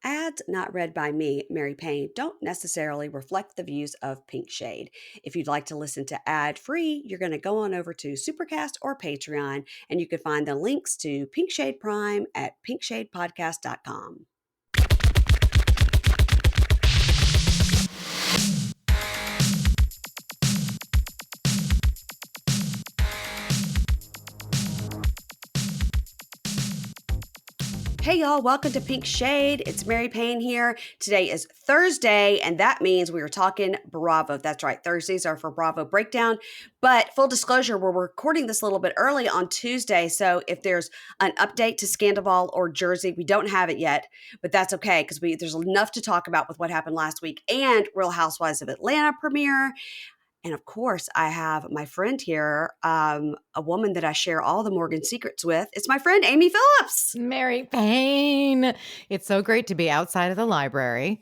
Ads not read by me, Mary Payne, don't necessarily reflect the views of Pink Shade. If you'd like to listen to ad-free, you're going to go on over to Supercast or Patreon, and you can find the links to Pink Shade Prime at pinkshadepodcast.com. Hey y'all, welcome to Pink Shade. It's Mary Payne here. Today is Thursday, and that means we are talking Bravo. That's right, Thursdays are for Bravo Breakdown. But full disclosure, we're recording this a little bit early on Tuesday, so if there's an update to Scandival or Jersey, we don't have it yet, but that's okay because there's enough to talk about with what happened last week and Real Housewives of Atlanta premiere. And of course, I have my friend here, a woman that I share all the Morgan secrets with. It's my friend, Amy Phillips. Mary Payne. It's so great to be outside of the library.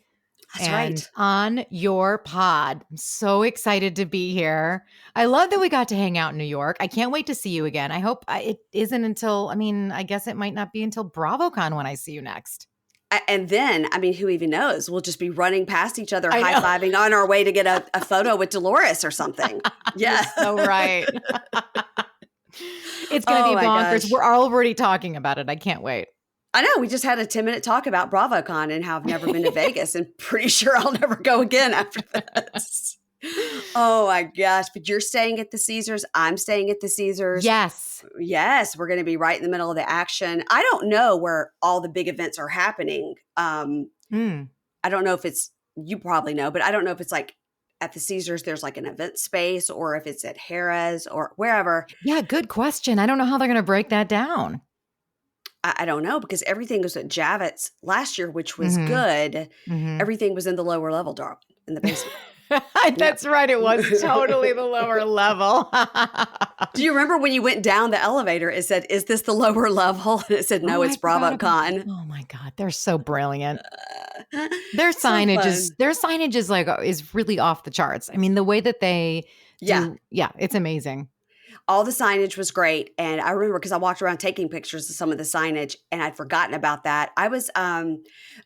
That's and right. On your pod. I'm so excited to be here. I love that we got to hang out in New York. I can't wait to see you again. I hope it isn't until, I guess it might not be until BravoCon when I see you next. And then, who even knows? We'll just be running past each other, high-fiving on our way to get a photo with Dolores or something. Yeah. You're so right. It's going to be bonkers. Gosh. We're already talking about it. I can't wait. I know. We just had a 10-minute talk about BravoCon and how I've never been to Vegas and pretty sure I'll never go again after this. Oh my gosh. But you're staying at the Caesars. I'm staying at the Caesars. Yes. Yes. We're going to be right in the middle of the action. I don't know where all the big events are happening. I don't know if it's, you probably know, but I don't know if it's like at the Caesars, there's like an event space or if it's at Harrah's or wherever. Yeah. Good question. I don't know how they're going to break that down. I don't know because everything was at Javits last year, which was good. Everything was in the lower level, dark in the basement. That's right. It was totally the lower level. Do you remember when you went down the elevator, it said, "Is this the lower level?" And it said, "No, it's BravoCon." Oh my God. They're so brilliant. Their signage is really off the charts. The way that they it's amazing. All the signage was great. And I remember because I walked around taking pictures of some of the signage and I'd forgotten about that. I was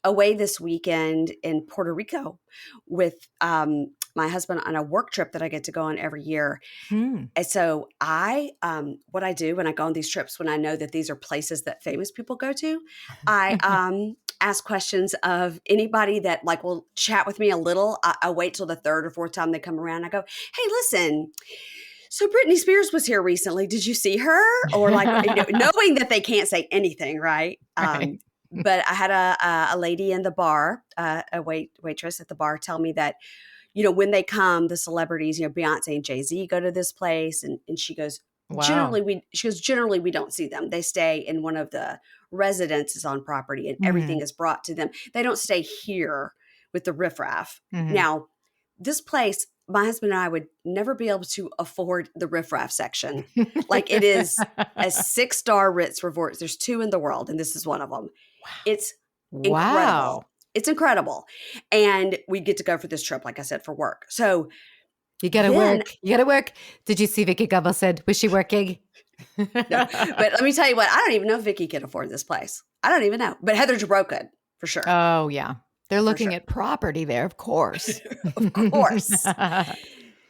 away this weekend in Puerto Rico with my husband on a work trip that I get to go on every year. And so what I do when I go on these trips, when I know that these are places that famous people go to, I ask questions of anybody that will chat with me a little. I wait till the third or fourth time they come around. I go, "Hey, listen, so Britney Spears was here recently. Did you see her?" Or knowing that they can't say anything, right? Right. But I had a lady in the bar, a waitress at the bar, tell me that, when they come, the celebrities, Beyonce and Jay-Z go to this place, and she goes, wow. Generally we don't see them. They stay in one of the residences on property, and everything is brought to them. They don't stay here with the riffraff. Now, this place, my husband and I would never be able to afford the riffraff section. It is a 6-star Ritz resort. There's 2 in the world, and this is one of them. Wow. It's incredible. Wow. It's incredible. And we get to go for this trip, like I said, for work. So you got to work. You got to work. Did you see Vicky Gubble said, was she working? No. But let me tell you what, I don't even know if Vicky can afford this place. I don't even know. But Heather Dubrow could, for sure. Oh, yeah. They're looking at property there, of course. Of course.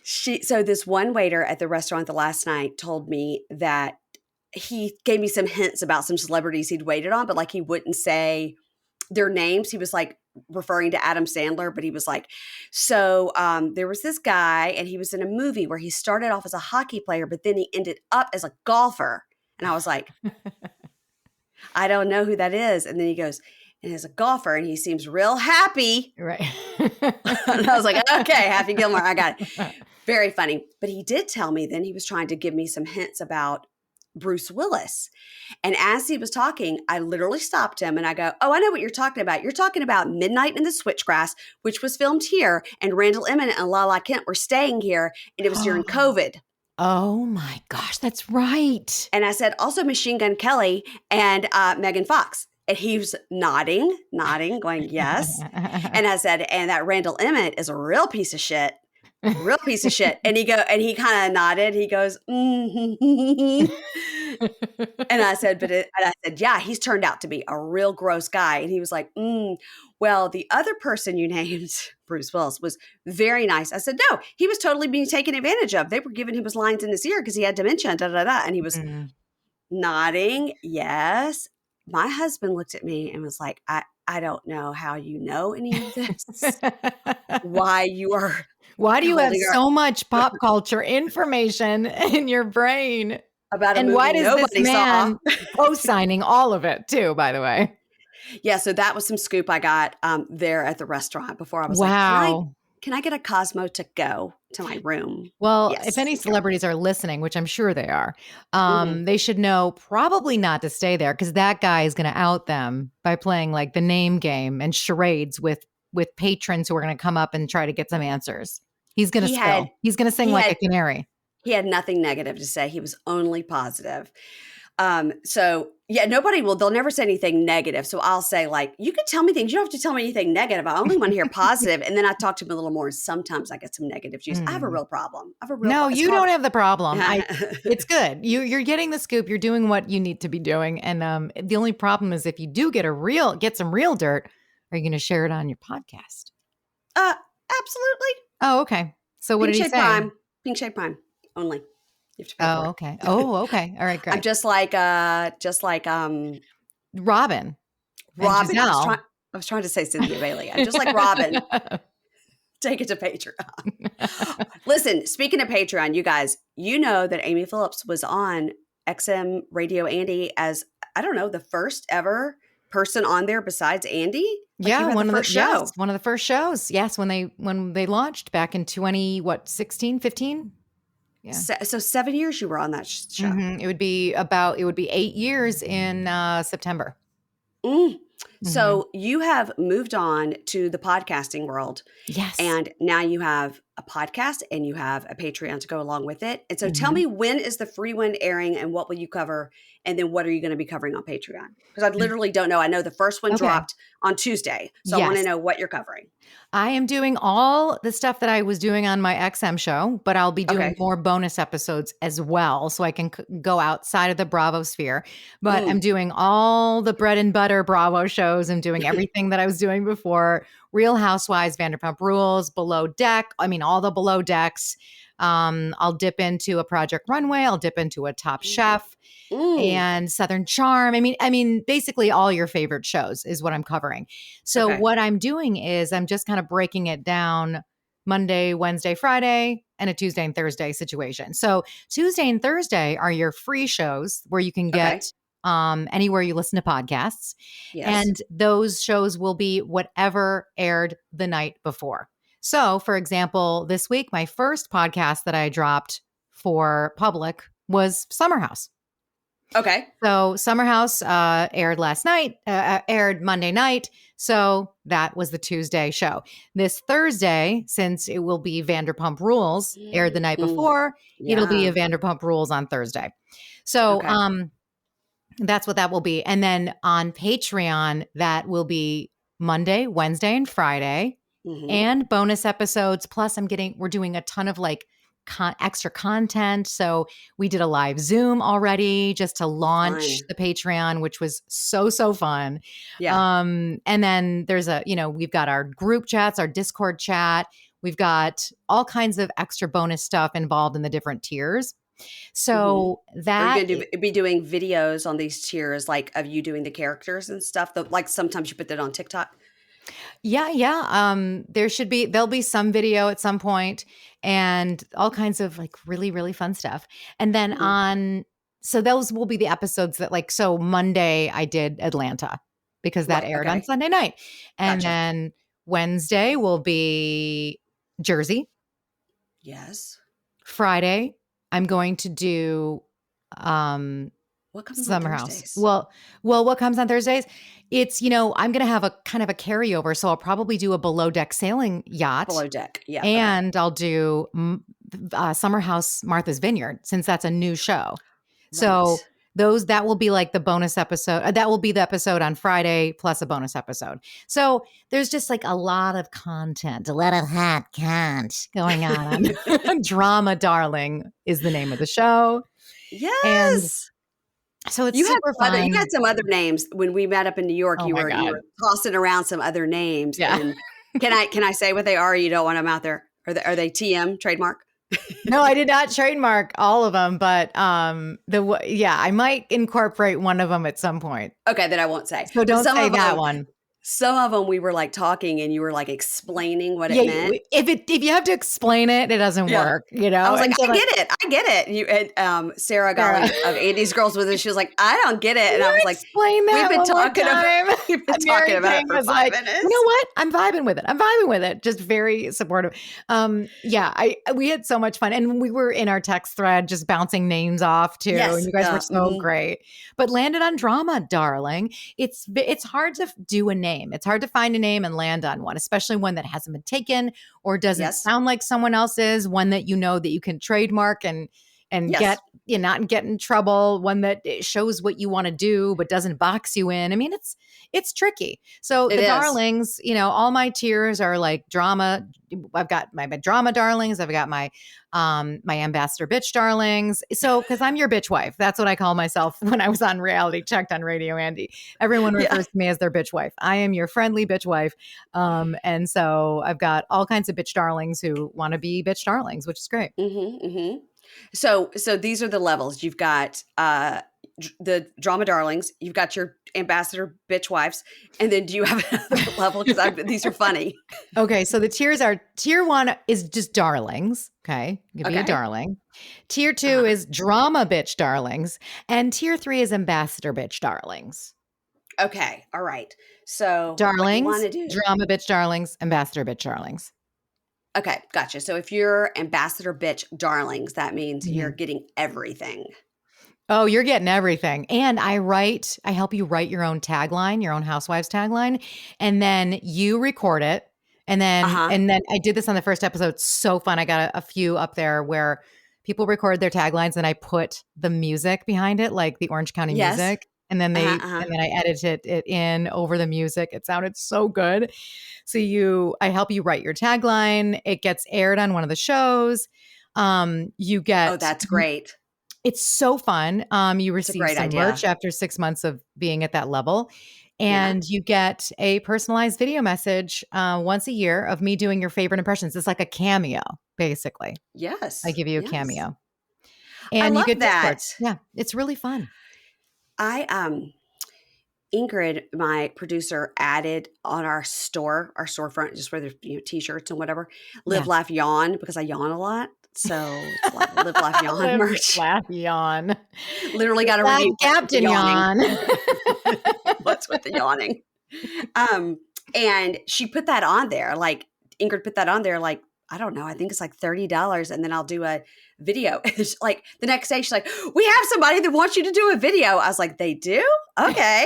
So this one waiter at the restaurant the last night told me that he gave me some hints about some celebrities he'd waited on, but he wouldn't say their names. He was referring to Adam Sandler, but he was so there was this guy and he was in a movie where he started off as a hockey player, but then he ended up as a golfer. And I was like, I don't know who that is. And then he goes, and as a golfer, and he seems real happy. Right. And I was like, okay, Happy Gilmore, I got it. Very funny. But he did tell me then he was trying to give me some hints about Bruce Willis. And as he was talking, I literally stopped him and I go, "Oh, I know what you're talking about. You're talking about Midnight in the Switchgrass, which was filmed here. And Randall Emmett and Lala Kent were staying here. And it was during COVID." Oh my gosh, that's right. And I said, also Machine Gun Kelly and Megan Fox. And he was nodding, going, yes. And I said, and that Randall Emmett is a real piece of shit. And he kind of nodded. He goes, mm-hmm. And I said, yeah, he's turned out to be a real gross guy. And he was like, well, the other person you named, Bruce Willis, was very nice. I said, no, he was totally being taken advantage of. They were giving him his lines in his ear because he had dementia, da, da, da. And he was nodding. Yes. My husband looked at me and was like, I don't know how you know any of this. Why you are. Why do you have so much pop culture information in your brain? About a and movie why does this nobody man saw. co-signing all of it too, by the way? Yeah, so that was some scoop I got there at the restaurant before. I was Wow. like, can I get a Cosmo to go to my room? Well, Yes, if any thank you. celebrities are listening, which I'm sure they are, Mhm. they should know probably not to stay there because that guy is going to out them by playing like the name game and charades with patrons who are going to come up and try to get some answers. He's going to He had spill. He's going to sing he like had a canary. he had nothing negative to say. He was only positive. So yeah, they'll never say anything negative. So I'll say like, you can tell me things. You don't have to tell me anything negative. I only want to hear positive. And then I talk to him a little more. And sometimes I get some negative juice. I have a real problem. No, it's you called. don't have the problem. It's good. You're getting the scoop. You're doing what you need to be doing. And the only problem is if you do get some real dirt, are you going to share it on your podcast? Absolutely. Oh, okay. So what did he say? Pink Shade Prime only. You have to pay for it. Okay. Oh, okay. All right, great. I'm just like Robin. Robin. I was trying to say Cynthia Bailey. I'm just like Robin. Take it to Patreon. Listen, speaking of Patreon, you guys, you know that Amy Phillips was on XM Radio Andy as, I don't know, the first ever person on there besides Andy. One of the first shows. Yes, when they launched back in 16, 15. Yeah. So 7 years you were on that show. Mm-hmm. It would be 8 years in September. So you have moved on to the podcasting world. Yes. And now you have a podcast and you have a Patreon to go along with it. And so tell me, when is the free one airing and what will you cover? And then what are you going to be covering on Patreon? Because I literally don't know. I know the first one dropped on Tuesday. So I want to know what you're covering. I am doing all the stuff that I was doing on my XM show, but I'll be doing more bonus episodes as well. So I can go outside of the Bravo sphere. But I'm doing all the bread and butter Bravo shows. I'm doing everything that I was doing before. Real Housewives, Vanderpump Rules, Below Deck. I mean, all the Below Decks. I'll dip into a Project Runway. I'll dip into a Top Chef and Southern Charm. I mean, basically all your favorite shows is what I'm covering. So what I'm doing is I'm just kind of breaking it down Monday, Wednesday, Friday, and a Tuesday and Thursday situation. So Tuesday and Thursday are your free shows where you can get anywhere you listen to podcasts. Yes. And those shows will be whatever aired the night before. So, for example, this week, my first podcast that I dropped for public was Summer House. Okay. So Summer House aired last night, aired Monday night. So that was the Tuesday show. This Thursday, since it will be Vanderpump Rules, aired the night before, it'll be a Vanderpump Rules on Thursday. So that's what that will be. And then on Patreon, that will be Monday, Wednesday, and Friday. And bonus episodes. Plus, we're doing a ton of like extra content. So we did a live Zoom already just to launch the Patreon, which was so fun. Yeah. And then there's we've got our group chats, our Discord chat. We've got all kinds of extra bonus stuff involved in the different tiers. So that you're going to be doing videos on these tiers, like of you doing the characters and stuff. Like sometimes you put that on TikTok. Yeah. There'll be some video at some point and all kinds of like really, really fun stuff. And then so those will be the episodes that so Monday I did Atlanta because that aired on Sunday night. And then Wednesday will be Jersey. Yes. Friday, I'm going to do, what comes Summer on House. Thursdays? Well, what comes on Thursdays? It's, I'm going to have a kind of a carryover. So I'll probably do a Below Deck sailing yacht. Below Deck, yeah. And I'll do Summer House Martha's Vineyard since that's a new show. Right. So that will be like the bonus episode. That will be the episode on Friday plus a bonus episode. So there's just like a lot of content, a lot of hot content going on. Drama Darling is the name of the show. Yes. So it's super You fun. had some other names when we met up in New York. Oh my You God. were tossing around some other names, Yeah. and can I say what they are? Or you don't want them out there? Are they TM trademark? No, I did not trademark all of them, but yeah, I might incorporate one of them at some point. Okay, that I won't say. So But don't say that one. some of them we were like talking, and you were like explaining what it Yeah, meant. if you have to explain it, it doesn't Yeah. work, I was like, And so I get it. I get it. You and Sarah Sarah, Golly of Andy's Girls with us, she was like, I don't get it. can And I you was like, explain we've that been one more talking about time? we've been And talking Mary about it Payne for was five like, you know minutes. what? I'm vibing with it. I'm vibing with it. Just very supportive. Yeah, we had so much fun. And we were in our text thread just bouncing names off too. And Yes. you guys were so great. But landed on drama, darling. It's hard to do a name. It's hard to find a name and land on one, especially one that hasn't been taken or doesn't Yes. sound like someone else's, one that you know that you can trademark and Yes. get not get in trouble, one that shows what you want to do but doesn't box you in. I mean, it's tricky. So It the is. darlings, all my tiers are like drama. I've got my drama darlings. I've got my ambassador bitch darlings. So because I'm your bitch wife, that's what I call myself when I was on Reality Checked on Radio Andy. Everyone Yeah. refers to me as their bitch wife. I am your friendly bitch wife. And so I've got all kinds of bitch darlings who want to be bitch darlings, which is great. So these are the levels. You've got the drama darlings. You've got your ambassador bitch wives, and then do you have another level? Because these are funny. Okay, so the tiers are tier 1 is just darlings. Okay, you can be a Okay. darling. Tier 2 Uh-huh. is drama bitch darlings, and tier 3 is ambassador bitch darlings. Okay. All right. So what you want Darlings, to do? drama bitch darlings, ambassador bitch darlings. Okay, gotcha. So if you're ambassador bitch darlings, that means you're Mhm. getting everything. Oh, you're getting everything. And I help you write your own tagline, your own housewives tagline, and then you record it. And then Uh-huh. and then I did this on the first episode. It's so fun. I got a few up there where people record their taglines and I put the music behind it, like the Orange County Yes. music. And then Uh-huh. Uh-huh. I edited it in over the music. It sounded so good. So I help you write your tagline. It gets aired on one of the shows. You Oh, get that's great. it's so fun. You It's a receive great some merch idea. after 6 months of being at that level, Yeah. and you get a personalized video message once a year of me doing your favorite impressions. It's like a cameo, basically. I Yes. give you a Yes. cameo, I and you love get Discord. that. Yeah, it's really fun. I Ingrid, my producer, added on our storefront, just where there's t-shirts and whatever, live, Yeah. laugh, yawn, because I yawn a lot. So it's a lot of live, laugh, yawn Live, merch. laugh, yawn. Literally got a Laugh, review. What's with the Captain yawning? Yawn. What's with the yawning? And she put that on there. Like Ingrid put that on there. Like I don't know. I think it's like $30, and then I'll do a video. Like the next day, she's like, "We have somebody that wants you to do a video." I was like, "They do? Okay,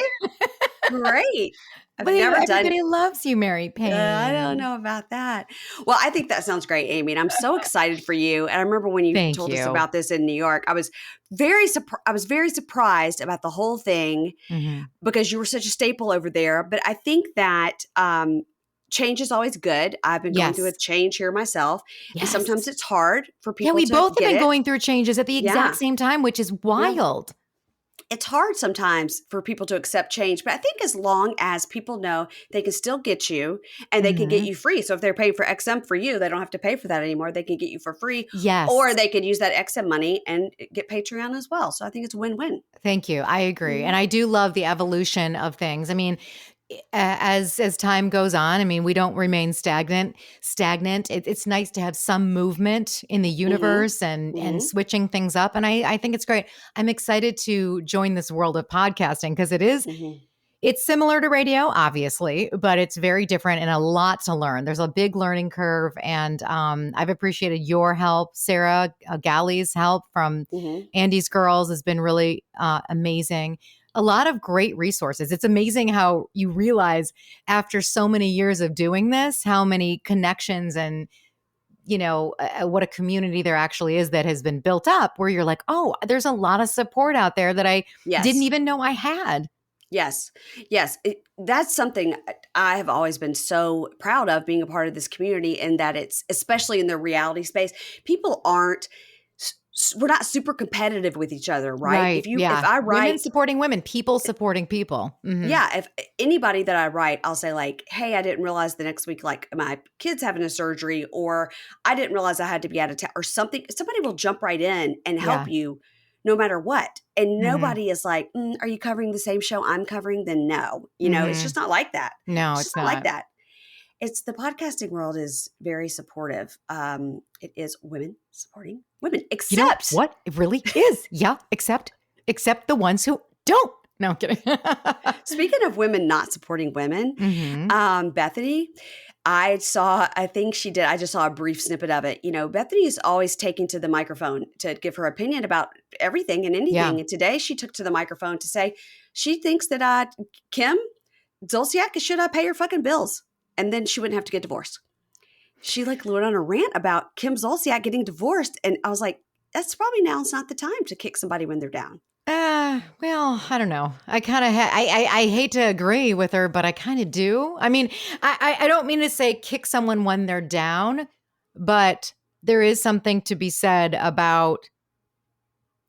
great." I've But never done. everybody loves you, Mary I don't Payne. know about that. Well, I think that sounds great, Amy, and I'm so excited for you. And I remember when you Thank told us you. about this in New York, I was very surprised about the whole thing Mhm. because you were such a staple over there. But I think that change is always good. I've been going through a Yes. change here myself, and sometimes Yes. it's hard for Yeah, people we to both have get been it. going through changes at the exact Yeah, same time, which is yeah. wild. It's hard sometimes for people to accept change, but I think as long as people know they can still get you and they can get Mhm. you free. So if they're paying for XM for you, they don't have to pay for that anymore. They can get you for free, or Yes. they could use that XM money and get Patreon as well. So I think it's a win-win. Thank you. I agree. And Mhm. I do love the evolution of things. I mean, as time goes on, I mean, we don't remain stagnant. It's nice to have some movement in the Mhm. universe and Mhm. switching things up. And I think it's great. I'm excited to join this world of podcasting because Mhm. it's similar to radio, obviously, but it's very different and a lot to learn. There's a big learning curve, and I've appreciated your help, Sarah Galley's help from Mhm. Andy's Girls has been really amazing. A lot of great resources. It's amazing how you realize after so many years of doing this, how many connections and what a community there actually is that has been built up. Where you're like, oh, there's a lot of support out there that I didn't Yes. even know I had. Yes. Yes. That's something I have always been so proud of being a part of this community, and that it's especially in the reality space. People aren't we're not super competitive with each other, right? Right. If Yeah. I Women write, supporting women, people supporting people. Mm-hmm. yeah, if anybody that I write, I'll say like, hey, I didn't realize the next week, like my kid's having a surgery, or I didn't realize I had to be out of town or something. Somebody will jump right in and help Yeah. you no matter what. And Mm-hmm. nobody is like, are you covering the same show I'm covering? Then no, it's Mm-hmm. just not like that. No, It's just it's not like not. that. It's the podcasting world is very supportive. It is women supporting women, You know except what? It really is. Yeah. Except the ones who don't. No, I'm kidding. speaking of women not supporting women, Mm-hmm. Bethany, I think she did. I just saw a brief snippet of it. Bethany is always taking to the microphone to give her opinion about everything and Yeah. anything. And today she took to the microphone to say she thinks that Kim Zolciak should pay her fucking bills, and then she wouldn't have to get divorced. She like went on a rant about Kim Zolciak getting divorced, and I was like, that's probably now's not the time to kick somebody when they're down. Well, I don't know. I kind of I hate to agree with her, but I kind of do. I mean, I don't mean to say kick someone when they're down, but there is something to be said about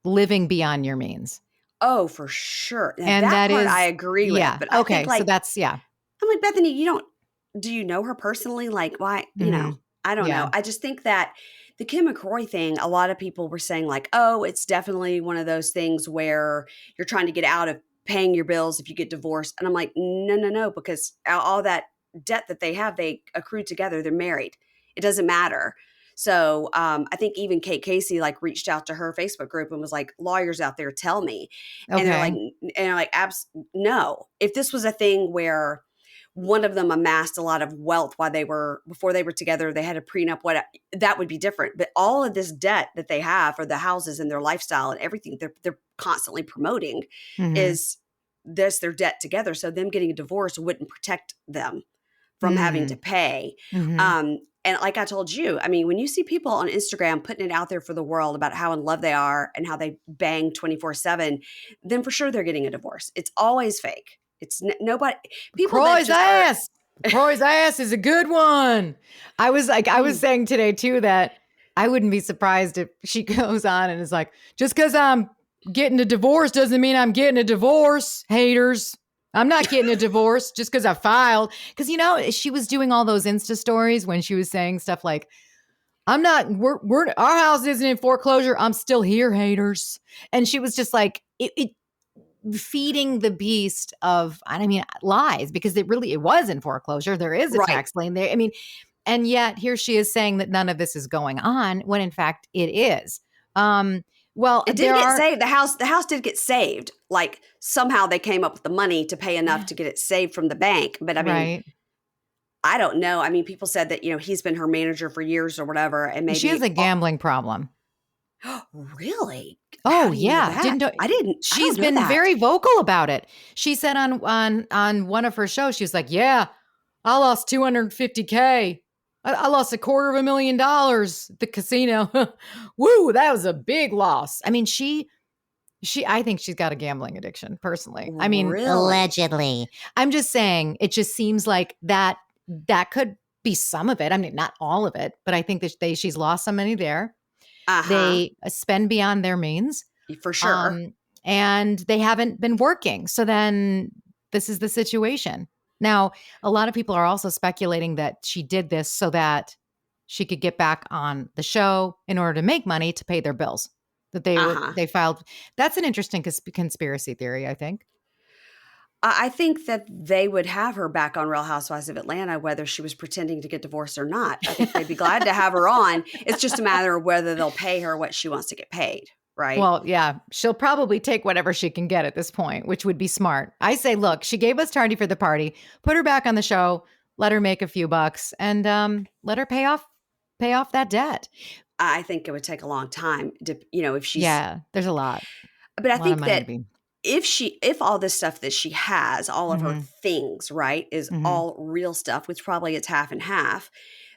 living beyond your means. Oh, for sure. Now, And that that part I is, agree with, yeah. but I think Okay. So like that's, yeah. I'm like, Bethany, do you know her personally? Like, why, Hmm. I don't know. Yeah. I just think that the Kim and Kroy thing, a lot of people were saying like, oh, it's definitely one of those things where you're trying to get out of paying your bills if you get divorced. And I'm like, no, no, no, because all that debt that they have, they accrued together. They're married. It doesn't matter. So I think even Kate Casey like reached out to her Facebook group and was like, lawyers out there, tell me. And Okay. they're like, no. If this was a thing where one of them amassed a lot of wealth before they were together, they had a prenup, that would be different. But all of this debt that they have for the houses and their lifestyle and everything they're constantly promoting Hmm. is their debt together. So them getting a divorce wouldn't protect them from having to Hmm. pay. Hmm. And like I told you, I mean, when you see people on Instagram putting it out there for the world about how in love they are and how they bang 24/7, then for sure they're getting a divorce. It's always fake. It's nobody, people that Kroy's just are. ass. Kroy's ass is a good one. I was saying today too that I wouldn't be surprised if she goes on and is like, just because I'm getting a divorce doesn't mean I'm getting a divorce, haters. I'm not getting a divorce just because I filed. Because, she was doing all those Insta stories when she was saying stuff like, our house isn't in foreclosure. I'm still here, haters. And she was just like, it feeding the beast of, I mean, lies, because it was in foreclosure. There is a Right. tax lien there. I mean, and yet here she is saying that none of this is going on when in fact it is. Well, It did there get are, saved. The house did get saved. Like somehow they came up with the money to pay enough to get it saved from the bank. But I mean, right. I don't know. I mean, people said that, he's been her manager for years or whatever. And She has maybe, a gambling problem. really? How Oh do you know yeah, that? I she's don't know been that. very vocal about it. She said on one of her shows, she was like, "Yeah, I lost 250K. I lost $250,000 at the casino. Woo, that was a big loss." I mean, I think she's got a gambling addiction personally. I mean, Really? allegedly. I'm just saying, it just seems like that could be some of it. I mean, not all of it, but I think that she's lost some money there. Uh-huh. They spend beyond their means. For sure. Um, and they haven't been working. So then this is the situation. Now, a lot of people are also speculating that she did this so that she could get back on the show in order to make money to pay their bills. That Uh-huh. they filed. That's an interesting conspiracy theory, I think. I think that they would have her back on Real Housewives of Atlanta, whether she was pretending to get divorced or not. I think they'd be glad to have her on. It's just a matter of whether they'll pay her what she wants to get paid, right? Well, yeah, she'll probably take whatever she can get at this point, which would be smart. I say, look, she gave us Tardy for the party. Put her back on the show. Let her make a few bucks, and let her pay off that debt. I think it would take a long time to, if she's, Yeah, there's a lot, but I a lot of think money to that be. if all this stuff that she has, all of her Mm-hmm. things, right, is Mm-hmm. all real stuff, which probably it's half and half,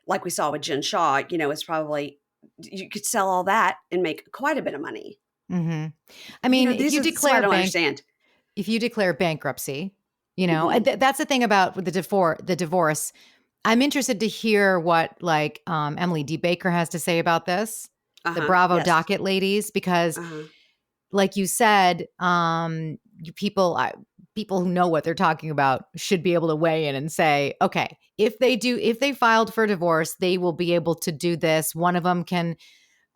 like we saw with Jen Shaw, it's probably, you could sell all that and make quite a bit of money. Mm-hmm. I mean, This is what I don't understand. if you declare bankruptcy, Hmm. that's the thing about the divorce. I'm interested to hear what Emily D. Baker has to say about this. the Uh-huh. Bravo Yes. docket ladies, because Uh-huh. like you said, people who know what they're talking about should be able to weigh in and say, okay, if they filed for divorce, they will be able to do this. One of them can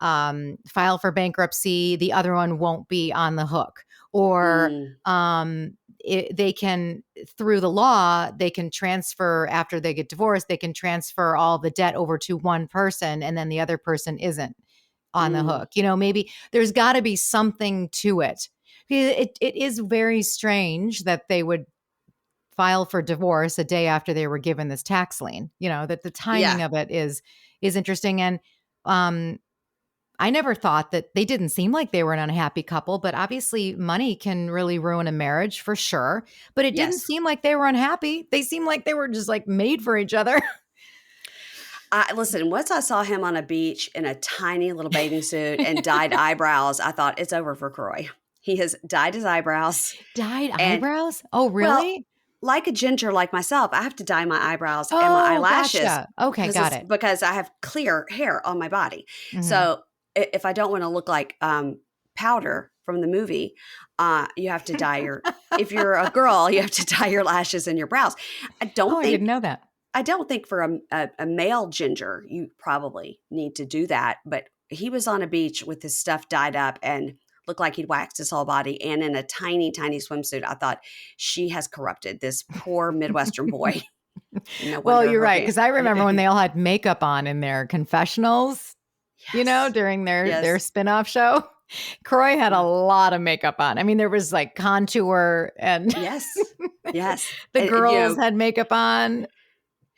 file for bankruptcy, the other one won't be on the hook. Or Mm. they can, through the law, they can transfer after they get divorced, they can transfer all the debt over to one person and then the other person isn't on the Mm. hook. Maybe there's got to be something to it. It is very strange that they would file for divorce a day after they were given this tax lien. That the timing Yeah. of it is interesting. And I never thought that they didn't seem like they were an unhappy couple, but obviously money can really ruin a marriage for sure. But it didn't Yes. seem like they were unhappy. They seemed like they were just like made for each other. Listen, once I saw him on a beach in a tiny little bathing suit and dyed eyebrows, I thought it's over for Kroy. He has dyed his eyebrows. Dyed And, eyebrows? Oh, well, really? like a ginger like myself, I have to dye my eyebrows and my Oh, eyelashes gotcha. Okay, got it. because I have clear hair on my body. Mhm. So if I don't want to look like Powder from the movie, you have to dye your. If you're a girl, you have to dye your lashes and your brows. I Oh, don't I didn't think know that. I don't think for a male ginger, you probably need to do that. But he was on a beach with his stuff dyed up and looked like he'd waxed his whole body and in a tiny, tiny swimsuit. I thought, she has corrupted this poor Midwestern boy. No Well, wonder you're her right, family. because I remember when they all had makeup on in their confessionals, Yes. during their Yes. spin-off show. Kroy had a Yeah. lot of makeup on. I mean, there was like contour and Yes. Yes. the And, girls had makeup on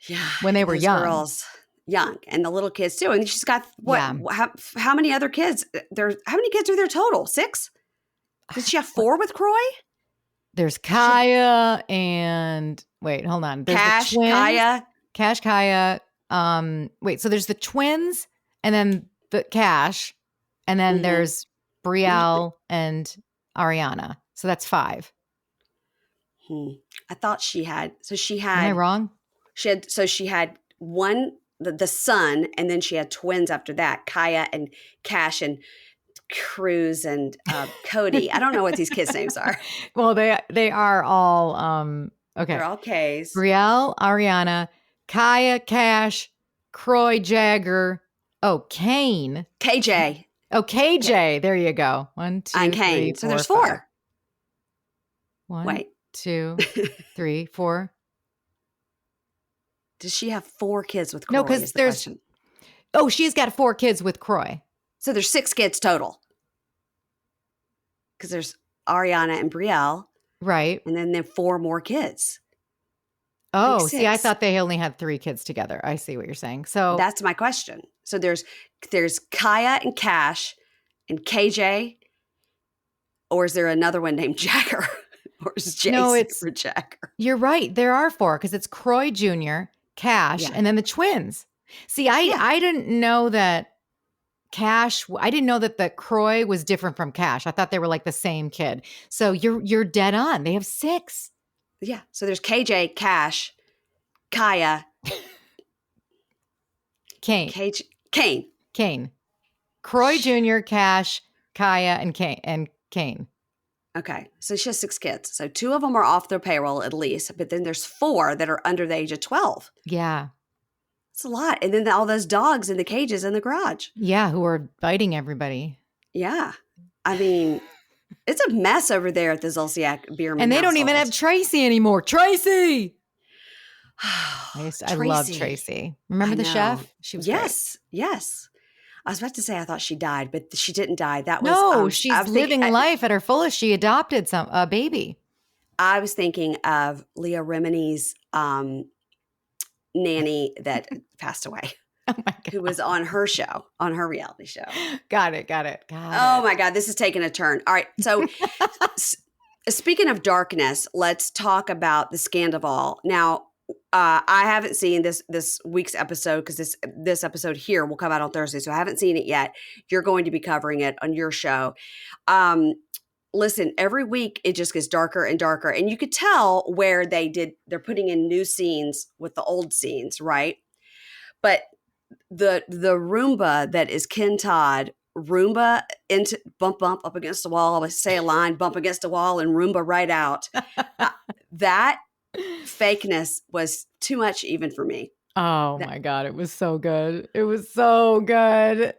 yeah, when they were those young. girls, young, and the little kids too. And she's got Yeah. how many other kids? How many kids are there total? 6? Did she have 4 with Kroy? There's She Kaya and wait, hold on. There's the Cash, twins. Kaya. Cash, Kaya. Wait, so there's the twins and then the Cash, and then Mm-hmm. there's Brielle and Ariana. So that's 5. I thought she had. So she Am I had. wrong? She had one, the son, and then she had twins after that, Kaya and Cash and Cruz and Cody. I don't know what these kids' names are. Well, they are all They're okay. all K's. Brielle, Ariana, Kaya, Cash, Kroy, Jagger. Oh, Kane. KJ Oh, KJ. There you go. 1, 2, and 3, Kane. So 4, there's 5. 4. 1, Wait. 2, 3, 4. Does she have 4 kids with No, Kroy because is the there's question. she's got 4 kids with Kroy. So there's 6 kids total. Because there's Ariana and Brielle, Right. and then 4 more kids. Oh, see, I 6. thought they only had 3 kids together. I see what you're saying. So That's my question. So there's Kaya and Cash and KJ, or is there another one named Jagger? Or is Jay no, super Jagger? you're right. There are 4 because it's Kroy Jr., Cash, Yeah. and then the twins. See, Yeah. I didn't know that I didn't know that the Kroy was different from Cash. I thought they were like the same kid. So you're dead on. They have 6. Yeah. So there's KJ, Cash, Kaya, Kane. Kane. Kroy Jr., Cash, Kaya, and Kane. Okay. So she has 6 kids. So 2 of them are off their payroll at least, but then there's 4 that are under the age of 12. Yeah. It's a lot. And then all those dogs in the cages in the garage. Yeah, who are biting everybody. Yeah. I mean, it's a mess over there at the Zolciak Bierman And they don't even have household. Tracy anymore. Tracy! I love Tracy. Tracy. Remember I the know. chef? She was great. Yes. I was about to say I thought she died, but she didn't die. That was No, I she's was thinking- living life at her fullest. She adopted a baby. I was thinking of Leah Remini's nanny that passed away, Oh my God. who was on her show, on her reality show. Got it. Oh my God, this is taking a turn. All right, so speaking of darkness, let's talk about the Scandival. Now, I haven't seen this week's episode because this episode here will come out on Thursday, so I haven't seen it yet. You're going to be covering it on your show. Listen, every week it just gets darker and darker, and you could tell where they're putting in new scenes with the old scenes, right? But the Roomba that is Ken Todd, Roomba into bump up against the wall, say a line, bump against the wall, and Roomba right out. That fakeness was too much even for me. Oh my God, it was so good. It was so good.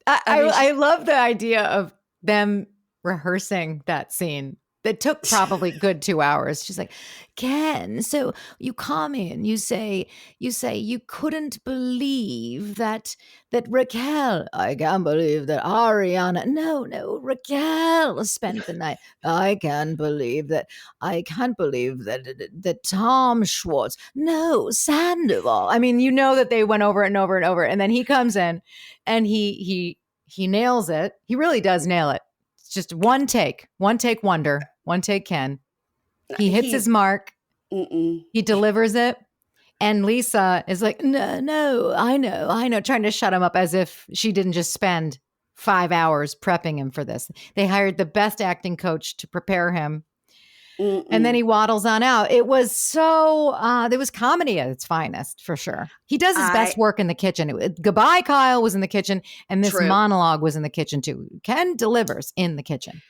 I mean, I love the idea of them rehearsing that scene. That took probably good 2 hours. She's like, Ken, so you come in, you say you couldn't believe that Raquel, I can't believe that Ariana, no, Raquel spent the night. I can't believe that that Tom Schwartz, no, Sandoval. I mean, you know that they went over it and over and over. And then he comes in and he nails it. He really does nail it. It's just one take wonder, one take Ken. He hits his mark. He delivers it. And Lisa is like, no, I know, trying to shut him up as if she didn't just spend 5 hours prepping him for this. They hired the best acting coach to prepare him. And then he waddles on out. It was so, there was comedy at its finest, for sure. He does his best work in the kitchen. Goodbye, Kyle was in the kitchen, and this monologue was in the kitchen too. Ken delivers in the kitchen.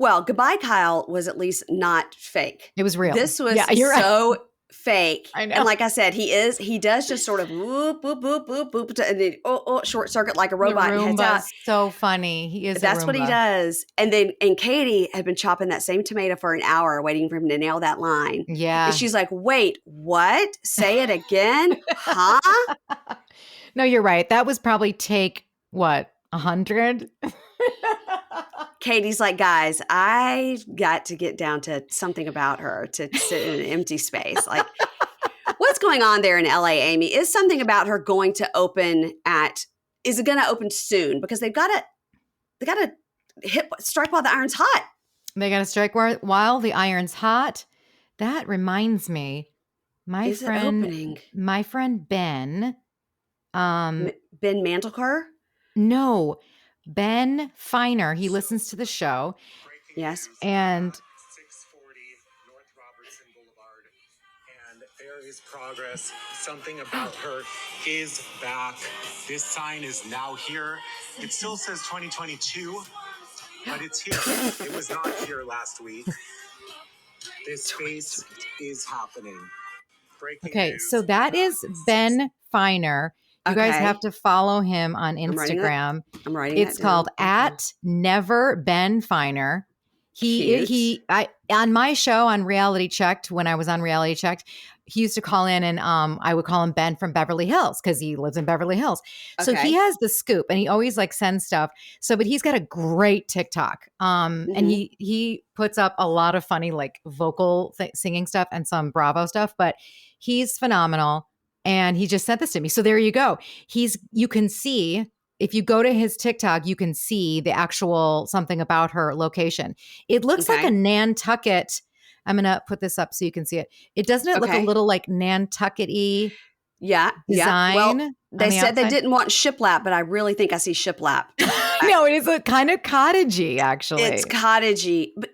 Well, Goodbye, Kyle was at least not fake. It was real. This was so fake. I know. And like I said, he does just sort of whoop, whoop, whoop, whoop, whoop, and then short circuit like a robot and heads out. So funny. He is. That's what he does. And Katie had been chopping that same tomato for an hour, waiting for him to nail that line. Yeah. And she's like, wait, what? Say it again? Huh? No, you're right. That was probably take, what, 100? Katie's like, guys, I got to get down to something about her to sit in an empty space. Like, what's going on there in LA, Amy? Is something about her going to open is it going to open soon? Because they got to strike while the iron's hot. They got to strike while the iron's hot. That reminds me, my friend Ben. Ben Mantelker? No. Ben Feiner, he listens to the show. Yes. And 640 North Robertson Boulevard. And there is progress. Something about her is back. This sign is now here. It still says 2022, but it's here. It was not here last week. This space is happening. Okay, so that is Ben Feiner. You guys have to follow him on Instagram. I'm writing It's called @NeverBenFiner. On my show on Reality Checked, when I was on Reality Checked, he used to call in and I would call him Ben from Beverly Hills because he lives in Beverly Hills. So he has the scoop and he always sends stuff. But he's got a great TikTok. And he puts up a lot of funny vocal singing stuff and some Bravo stuff, but he's phenomenal. And he just sent this to me. So there you go. You can see, if you go to his TikTok, you can see the actual something about her location. It looks like a Nantucket. I'm going to put this up so you can see it. Doesn't it look a little like Nantucket-y design? Yeah. Well, they said they didn't want shiplap, but I really think I see shiplap. No, it is a kind of cottagey, actually. It's cottagey. But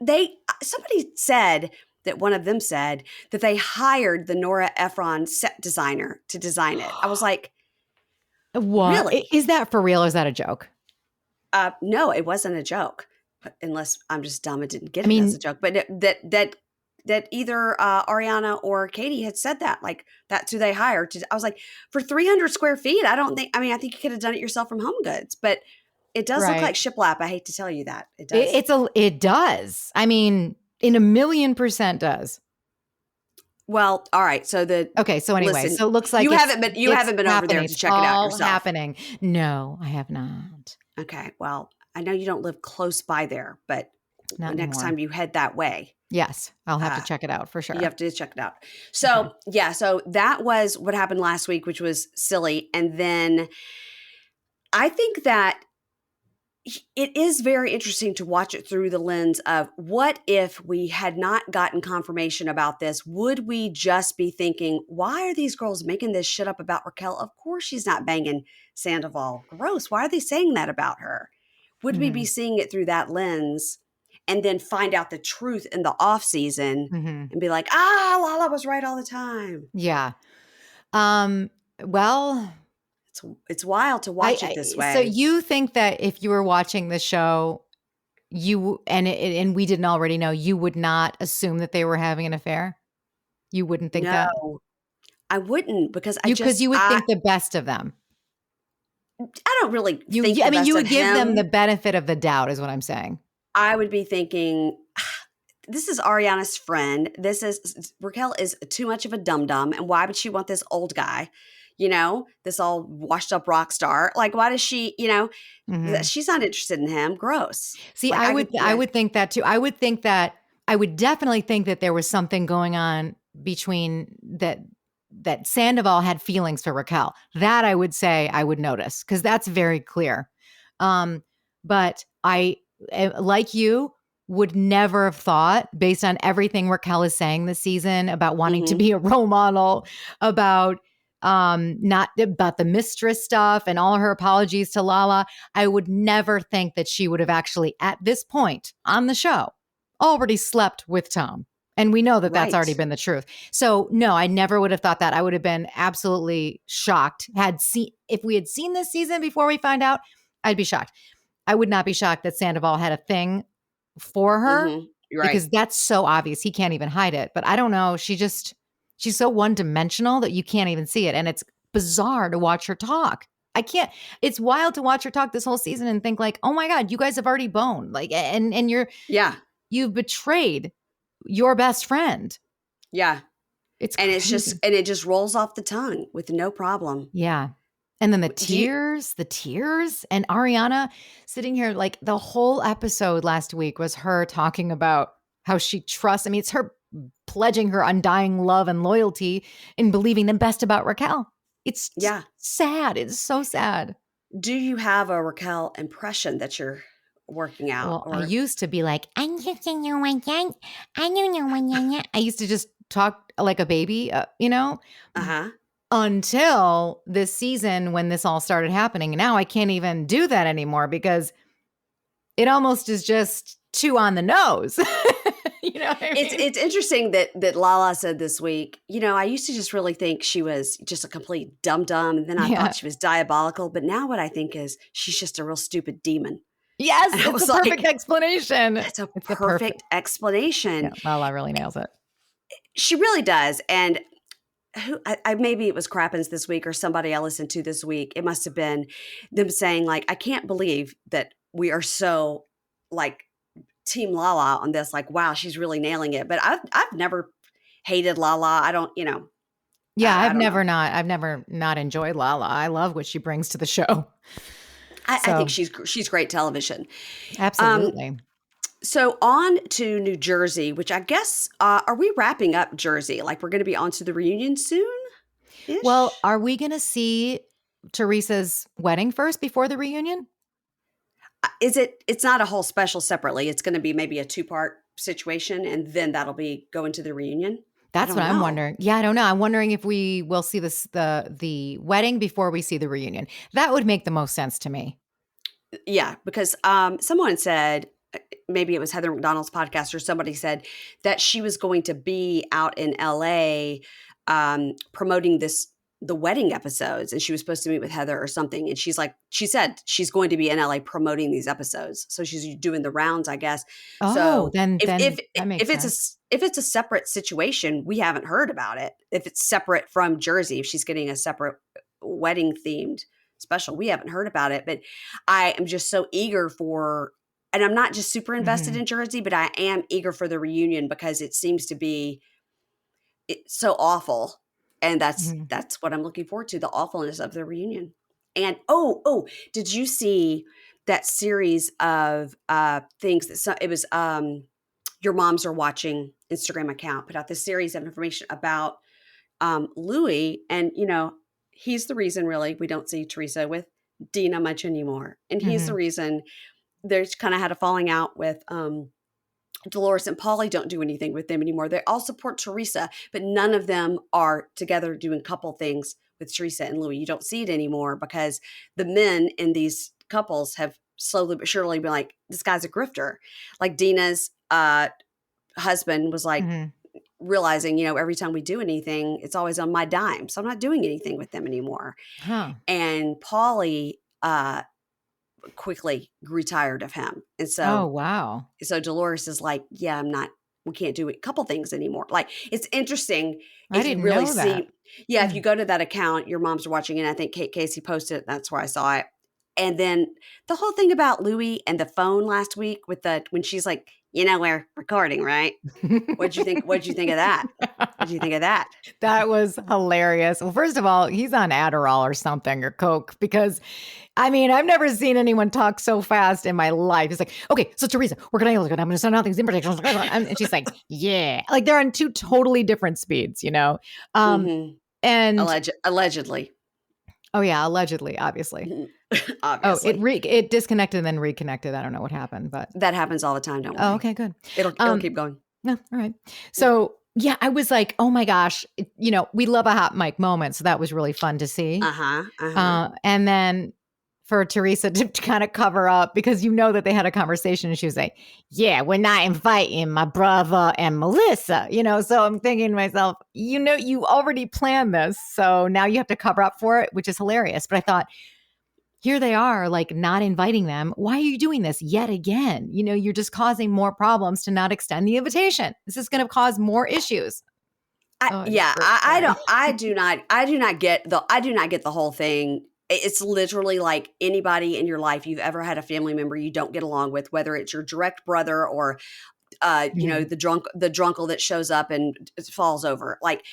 somebody said that one of them said that they hired the Nora Ephron set designer to design it. I was like, what? Really? Is that for real or is that a joke? No, it wasn't a joke. Unless I'm just dumb and didn't get it as a joke. But that either Ariana or Katie had said that. Like, that's who they hired. I was like, for 300 square feet, I think you could have done it yourself from Home Goods. But it does look like shiplap. I hate to tell you that. It does. It does. I mean, in 1,000,000% does. Well, all right. So anyway, so it looks like you haven't been over there to check it out yourself. Happening. No, I have not. Okay. Well, I know you don't live close by there, but next time you head that way. Yes, I'll have to check it out for sure. You have to check it out. So so that was what happened last week, which was silly. And then I think that it is very interesting to watch it through the lens of what if we had not gotten confirmation about this? Would we just be thinking, why are these girls making this shit up about Raquel? Of course she's not banging Sandoval. Gross. Why are they saying that about her? Would we be seeing it through that lens and then find out the truth in the off season and be like, Lala was right all the time? Yeah. Well, It's wild to watch it this So way. you think that if you were watching the show, and we didn't already know, you would not assume that they were having an affair? You wouldn't think that? No, I wouldn't because Because you would think the best of them. I don't really think I the mean, best you of would give them him. the benefit of the doubt is what I'm saying. I would be thinking, this is Ariana's friend. Raquel is too much of a dum-dum. And why would she want this old guy? This all washed up rock star. Like, why does she, Mhm. she's not interested in him. Gross. See, Like, I would think that too. I would definitely think that there was something going on between that Sandoval had feelings for Raquel. That I would say I would notice because that's very clear. But I, like you, would never have thought, based on everything Raquel is saying this season about wanting to Mhm. be a role model, about not about the mistress stuff and all her apologies to Lala. I would never think that she would have actually, at this point on the show, already slept with Tom. And we know that that's already Right. been the truth. So no, I never would have thought that. I would have been absolutely shocked. If we had seen this season before we find out, I'd be shocked. I would not be shocked that Sandoval had a thing for her Mhm. Right. because that's so obvious. He can't even hide it. But I don't know. She's so one dimensional that you can't even see it. And it's bizarre to watch her talk. I can't, it's wild to watch her talk this whole season and think like, oh my God, you guys have already boned. Like, and Yeah. you've betrayed your best friend. Yeah. It's And crazy. it just rolls off the tongue with no problem. Yeah. And then the Do you, tears, and Ariana sitting here, like the whole episode last week was her talking about how she trusts. I mean, it's her pledging her undying love and loyalty and believing the best about Raquel. It's yeah. sad. It's so sad. Do you have a Raquel impression that you're working out Well, I or used to be like, I used to just talk like a baby, uh-huh. until this season when this all started happening. Now I can't even do that anymore because it almost is just too on the nose. You know what I mean? It's interesting that Lala said this week, I used to just really think she was just a complete dum-dum, and then I Yeah. thought she was diabolical, but now what I think is she's just a real stupid demon. Yes, And I it's was a perfect like, explanation. that's a It's a perfect. perfect explanation. Yeah, Lala really nails it. She really does. And maybe it was Crappens this week or somebody I listened to this week. It must have been them saying like, I can't believe that we are so like team Lala on this. Like, wow, she's really nailing it. But I've never hated Lala. I don't, Yeah, I I've don't know. never not enjoyed Lala. I love what she brings to the show. I think So she's great television. absolutely. So on to New Jersey, which I guess are we wrapping up Jersey? Like we're going to be on to the reunion soon Well, ish. are we going to see Teresa's wedding first before the reunion? It's not a whole special separately. It's going to be maybe a 2-part situation, and then that'll be going to the reunion. I That's don't what I'm know. wondering. Yeah, I don't know. I'm wondering if we will see the wedding before we see the reunion. That would make the most sense to me. Yeah, because someone said, maybe it was Heather McDonald's podcast or somebody said that she was going to be out in LA promoting the wedding episodes, and she was supposed to meet with Heather or something. And she said she's going to be in LA promoting these episodes, so she's doing the rounds, I guess. Oh, So then if that makes sense. if it's a separate situation, we haven't heard about it. If it's separate from Jersey, if she's getting a separate wedding themed special, we haven't heard about it. But I am just so eager for, and I'm not just super invested Mhm. in Jersey, but I am eager for the reunion because it seems to be so awful. And Mhm. that's what I'm looking forward to, the awfulness of the reunion. And did you see that series of things it was Your Moms Are Watching Instagram account put out this series of information about Louis, and he's the reason really we don't see Teresa with Dina much anymore. And he's the Mhm. reason there's kind of had a falling out with Dolores and Polly don't do anything with them anymore. They all support Teresa, but none of them are together doing couple things with Teresa and Louis. You don't see it anymore because the men in these couples have slowly but surely been like, this guy's a grifter. Like Dina's husband was like Mhm. realizing, every time we do anything, it's always on my dime. So I'm not doing anything with them anymore. Huh. And Paulie quickly grew tired of him. And Oh, so wow. Dolores is like, yeah, we can't do a couple things anymore. Like, it's interesting I if you didn't really know that. see, if you go to that account, your mom's watching it. I think Kate Casey posted it. That's where I saw it. And then the whole thing about Louie and the phone last week when she's like, we're recording, right? What'd you think? What'd you think of that? What'd you think of that? That was hilarious. Well, first of all, he's on Adderall or something or Coke because, I've never seen anyone talk so fast in my life. It's like, okay, so Teresa, we're going to look at, I'm going to send out things in protection. And she's like, yeah. Like they're on two totally different speeds, Mhm. And Allegedly. oh yeah, allegedly, obviously. Obviously. Oh, it disconnected and then reconnected. I don't know what happened, but that happens all the time. Don't worry. oh, okay, good. It'll keep going. No, all right. So yeah, I was like, oh my gosh, we love a hot mic moment. So that was really fun to see. And then for Teresa to kind of cover up because that they had a conversation and she was like, yeah, we're not inviting my brother and Melissa, so I'm thinking to myself, you already planned this. So now you have to cover up for it, which is hilarious. But I thought, here they are, like not inviting them. Why are you doing this yet again? You're just causing more problems to not extend the invitation. This is going to cause more issues. I do not get the whole thing. It's literally like anybody in your life you've ever had a family member you don't get along with, whether it's your direct brother or the drunkle that shows up and falls over. Like,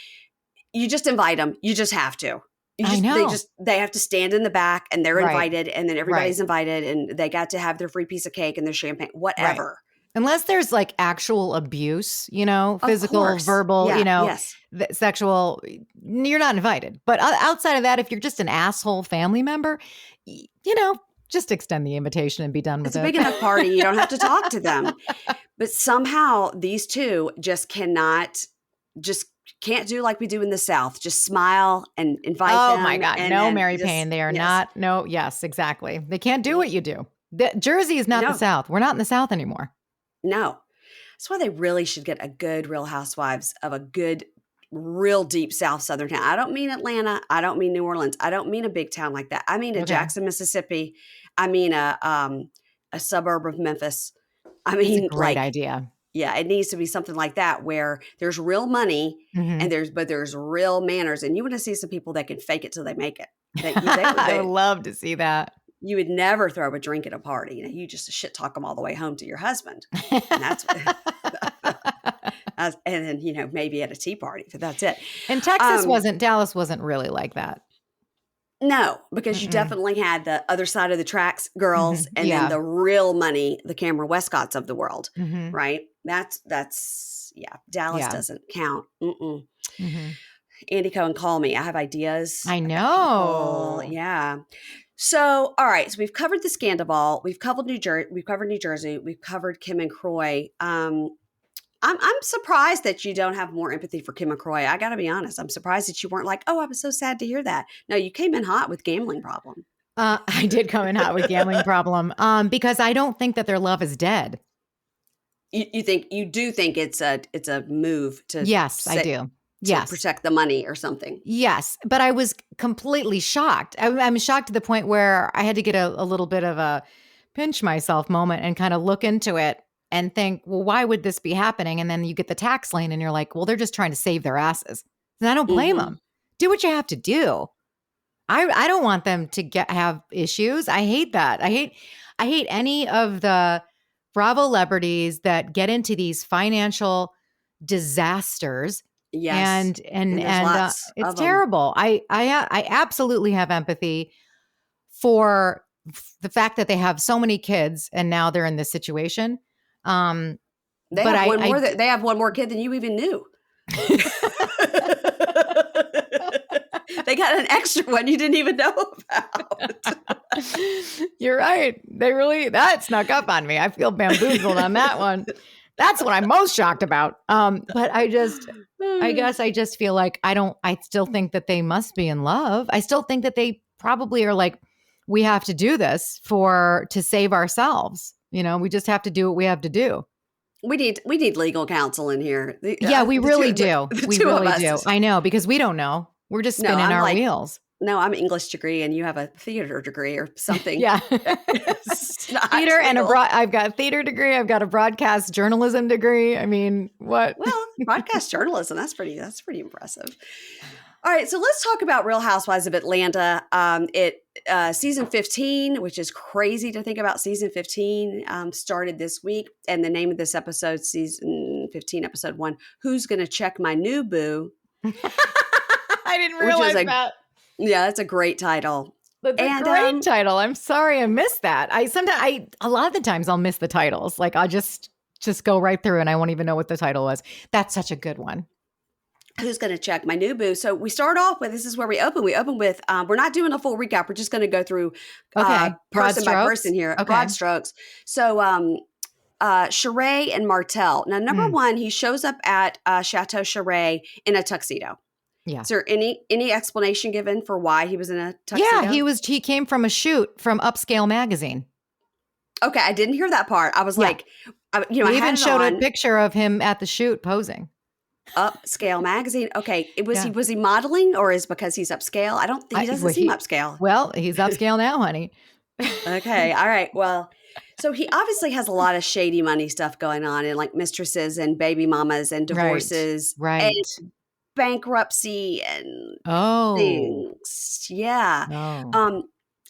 you just invite them. You just have to. I know. They have to stand in the back and they're invited, and then everybody's Right. invited and they got to have their free piece of cake and their champagne, whatever. Right. Unless there's like actual abuse, physical, course. verbal, Yes. Sexual, you're not invited. But outside of that, if you're just an asshole family member, just extend the invitation and be done with It's it. a big enough party. You don't have to talk to them. But somehow these two just can't do like we do in the South. Just smile and invite them. Oh my God. No, Mary Payne. They are not. No. Yes, exactly. They can't do what you do. Jersey is not the South. We're not in the South anymore. No. That's why they really should get a good Real Housewives of a good, real deep South Southern town. I don't mean Atlanta. I don't mean New Orleans. I don't mean a big town like that. I mean a Jackson, Mississippi. I mean a suburb of Memphis. I mean, it's a great idea. Yeah, it needs to be something like that where there's real money and there's real manners, and you want to see some people that can fake it till they make it. I would love to see that. You would never throw a drink at a party. You just shit talk them all the way home to your husband, and that's and then maybe at a tea party, but that's it. And Dallas wasn't really like that. No, because you definitely had the other side of the tracks girls and then the real money, the Cameron Westcotts of the world, right? That's Dallas doesn't count. Andy Cohen, call me. I have ideas. I know. Yeah. So, all right. So we've covered the scandal ball. We've covered New Jersey. We've covered Kim and Kroy. I'm surprised that you don't have more empathy for Kim and Kroy. I got to be honest. I'm surprised that you weren't like, oh, I was so sad to hear that. No, you came in hot with gambling problem. I did come in hot with gambling problem because I don't think that their love is dead. You do think it's a move to I do. To protect the money or something. Yes. But I was completely shocked. I'm shocked to the point where I had to get a little bit of a pinch myself moment and kind of look into it and think, well, why would this be happening? And then you get the tax lane and you're like, well, they're just trying to save their asses. And I don't blame them. Do what you have to do. I don't want them to have issues. I hate that. I hate any of the Bravo celebrities that get into these financial disasters. Yes. And it's terrible. I absolutely have empathy for the fact that they have so many kids and now they're in this situation. They have one more kid than you even knew. They got an extra one you didn't even know about. You're right. That snuck up on me. I feel bamboozled on that one. That's what I'm most shocked about. But I guess I just feel like I still think that they must be in love. I still think that they probably are like, we have to do this to save ourselves. We just have to do what we have to do. we need legal counsel in here. Yeah, we really do. The We two of really us. do. I know, because we don't know. We're just No, spinning I'm our like, wheels. no, I'm an English degree and you have a theater degree or something. Yeah. It's not Theater and legal. I've got a theater degree. I've got a broadcast journalism degree. I mean, what? Well, broadcast journalism, that's pretty impressive. All right, so let's talk about Real Housewives of Atlanta. Season 15, which is crazy to think about. Season 15 started this week, and the name of this episode, season 15, episode 1, Who's Gonna Check My New Boo? I didn't Which realize is that. Yeah, that's a great title. That's a great title. I'm sorry I missed that. A lot of the times I'll miss the titles. Like I'll just go right through and I won't even know what the title was. That's such a good one. Who's going to check my new boo? So we start off with, this is where we open. We open with, we're not doing a full recap. We're just going to go through person by person here, broad strokes. So Sheree and Martell. Now, number one, he shows up at Chateau Sheree in a tuxedo. Yeah. Is there any explanation given for why he was in a tuxedo? Yeah, he came from a shoot from Upscale magazine. Okay, I didn't hear that part. I was like, I even showed a picture of him at the shoot posing. Upscale magazine. Okay, was he modeling, or is because he's upscale? I don't think he doesn't seem upscale. Well, he's upscale now, honey. Okay, all right. Well, so he obviously has a lot of shady money stuff going on, and like mistresses and baby mamas and divorces, right. And bankruptcy and things. Yeah.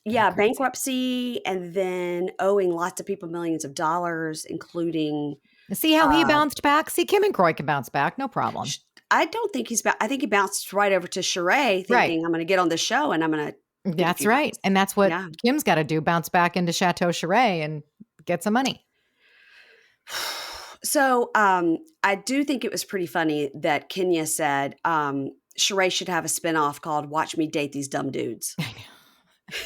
Bankruptcy, and then owing lots of people millions of dollars, including. See how he bounced back? See, Kim and Kroy can bounce back. No problem. I don't think I think he bounced right over to Sheree thinking, I'm going to get on the show and I'm going to. That's right. And that's what Kim's got to do. Bounce back into Chateau Sheree and get some money. So I do think it was pretty funny that Kenya said Sheree should have a spinoff called Watch Me Date These Dumb Dudes. I know.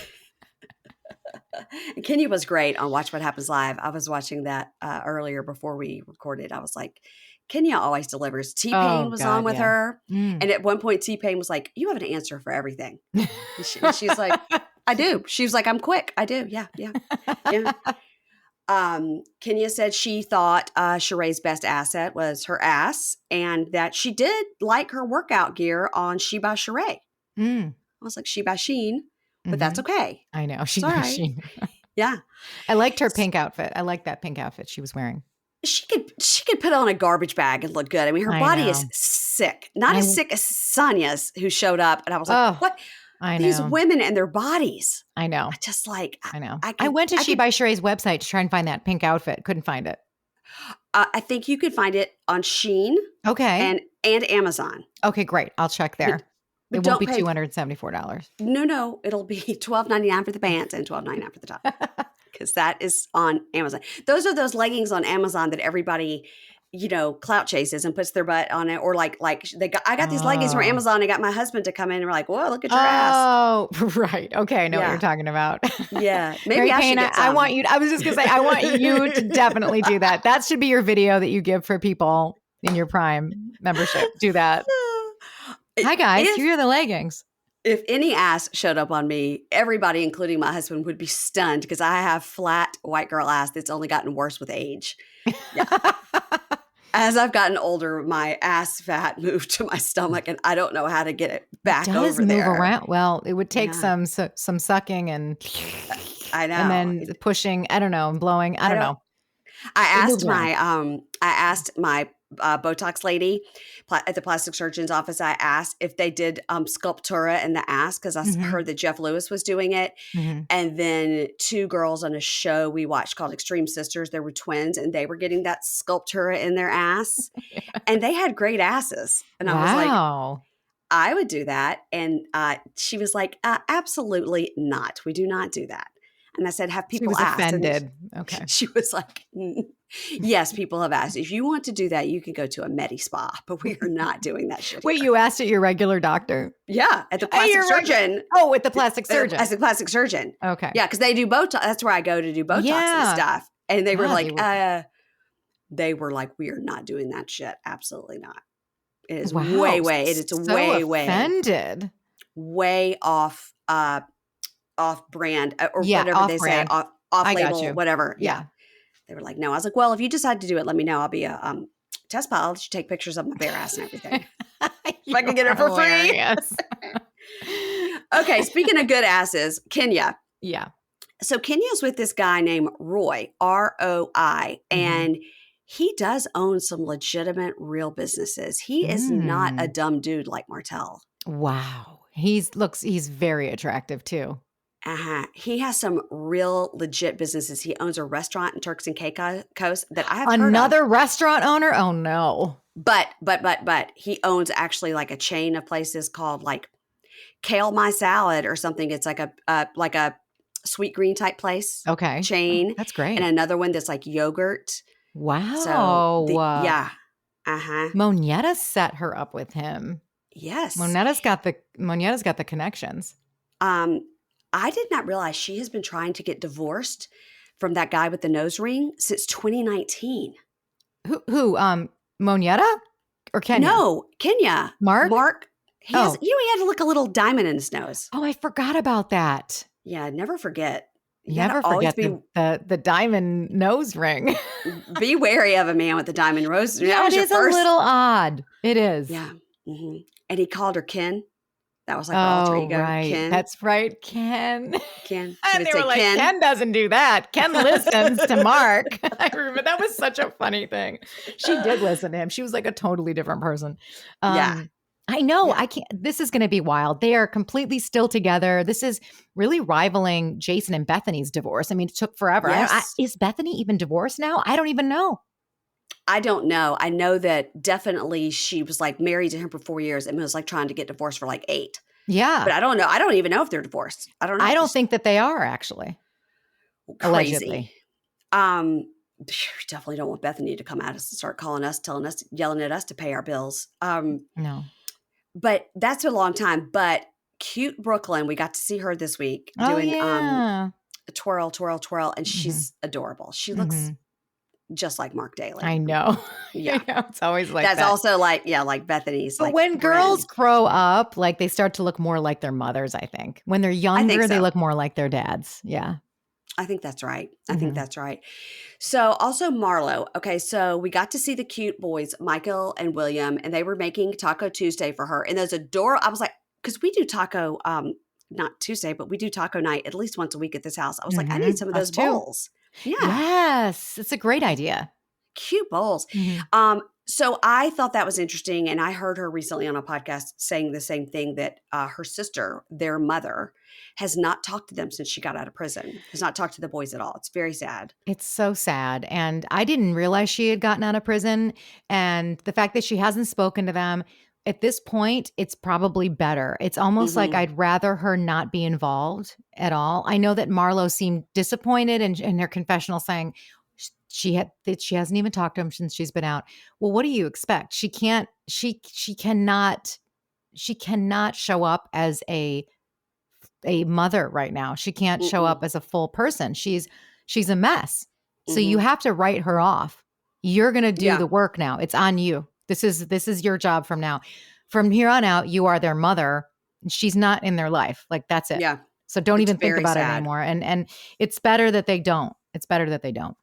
And Kenya was great on Watch What Happens Live. I was watching that earlier before we recorded. I was like, Kenya always delivers. T-Pain was on with her. And at one point, T-Pain was like, you have an answer for everything. She's like, I do. She was like, I'm quick. I do. Yeah. Kenya said she thought Sheree's best asset was her ass, and that she did like her workout gear on She by Sheree. I was like, She by Sheen, but that's okay. I know. She by Sheen. Yeah. I liked her pink outfit. I like that pink outfit she was wearing. She could put on a garbage bag and look good. I mean, her body is sick. Not as sick as Sonya's, who showed up, and I was like, what? I know. These women and their bodies. I know. Just like, I know. I went to She by Sheree's website to try and find that pink outfit. Couldn't find it. I think you could find it on Shein. Okay. And Amazon. Okay, great. I'll check there. It won't be $274. No. It'll be $12.99 for the pants and $12.99 for the top. Because that is on Amazon. Those are those leggings on Amazon that everybody, clout chases and puts their butt on it. Or I got these leggings from Amazon. I got my husband to come in and we're like, whoa, look at your ass. Oh, right. Okay. I know what you're talking about. Yeah. Maybe I should get some. I was just going to say, I want you to definitely do that. That should be your video that you give for people in your Prime membership. Do that. Hi, guys. Here are the leggings. If any ass showed up on me, everybody, including my husband, would be stunned because I have flat white girl ass that's only gotten worse with age. Yeah. As I've gotten older, my ass fat moved to my stomach, and I don't know how to get it back over there. Move around. Well, it would take some sucking and I know, and then pushing. I don't know, and blowing. I don't know. I asked my Botox lady at the plastic surgeon's office. I asked if they did Sculptura in the ass, because I heard that Jeff Lewis was doing it. And then two girls on a show we watched called Extreme Sisters, there were twins, and they were getting that Sculptura in their ass. And they had great asses. And I was like, I would do that. And she was like, absolutely not. We do not do that. And I said, have people asked? Offended. Okay. She was like, yes, people have asked. If you want to do that, you can go to a Medi Spa, but we are not doing that shit. Wait, you asked at your regular doctor? Yeah, at the plastic surgeon. With the plastic surgeon. As a plastic surgeon. Okay. Yeah, because they do Botox. That's where I go to do Botox and stuff. And they were like, we are not doing that shit. Absolutely not. It is way offended. Way off brand or whatever they say, off label, whatever. Yeah. They were like, no. I was like, well, if you decide to do it, let me know. I'll be a test pilot. I'll let you take pictures of my bare ass and everything. If I can get it for free. Okay, speaking of good asses, Kenya. Yeah. So Kenya's with this guy named Roy, ROI, and he does own some legitimate real businesses. He is not a dumb dude like Martell. Wow. He's very attractive too. He has some real legit businesses. He owns a restaurant in Turks and Caicos that I have heard of. Another restaurant owner? Oh no. But he owns actually like a chain of places called like Kale My Salad or something. It's like a sweet green type place. Okay. Chain. Oh, that's great. And another one that's like yogurt. Wow. So yeah. Moneta set her up with him. Yes. Moneta's got the connections. I did not realize she has been trying to get divorced from that guy with the nose ring since 2019. Who? Moneta or Kenya? No, Kenya. Mark. He had to look a little diamond in his nose. Oh, I forgot about that. Yeah, never forget. Never forget the diamond nose ring. Be wary of a man with the diamond nose. Yeah, it is a little odd. It is. Yeah. Mm-hmm. And he called her Ken. That was like her alter ego. Right. Ken. That's right. Ken. And they were like, Ken doesn't do that. Ken listens to Mark. I remember that was such a funny thing. She did listen to him. She was like a totally different person. Yeah. I know. Yeah. I can't. This is going to be wild. They are completely still together. This is really rivaling Jason and Bethany's divorce. I mean, it took forever. Yes. Is Bethany even divorced now? I don't even know. I don't know. I know that definitely she was like married to him for 4 years and was like trying to get divorced for like 8. Yeah. But I don't know. I don't even know if they're divorced. I don't know. I don't think that they are actually. Crazy. Allegedly. Definitely don't want Bethany to come at us and start calling us, telling us, yelling at us to pay our bills. No. But that's been a long time. But cute Brooklyn, we got to see her this week doing a twirl, and she's adorable. She looks just like Mark Daly. I know. Yeah. It's always like that. That's also like Bethany's. But like when girls grow up, like they start to look more like their mothers, I think. When they're younger, they look more like their dads. Yeah. I think that's right. I think that's right. So also Marlo. Okay, so we got to see the cute boys, Michael and William, and they were making Taco Tuesday for her. And those adorable, I was like, because we do taco, not Tuesday, but we do taco night at least once a week at this house. I was like, I need some of those bowls. Yeah. Yes. It's a great idea. Cute bowls. So I thought that was interesting. And I heard her recently on a podcast saying the same thing, that her sister, their mother, has not talked to them since she got out of prison, has not talked to the boys at all. It's very sad. It's so sad. And I didn't realize she had gotten out of prison. And the fact that she hasn't spoken to them at this point, it's probably better. It's almost like I'd rather her not be involved at all. I know that Marlo seemed disappointed in her confessional, saying she hasn't even talked to him since she's been out. Well, what do you expect? She cannot show up as a mother right now. She can't show up as a full person. She's a mess. So you have to write her off. You're going to do the work now. It's on you. This is your job from now. From here on out, you are their mother. She's not in their life. Like, that's it. Yeah. So don't even think about sad. it anymore. And it's better that they don't. It's better that they don't.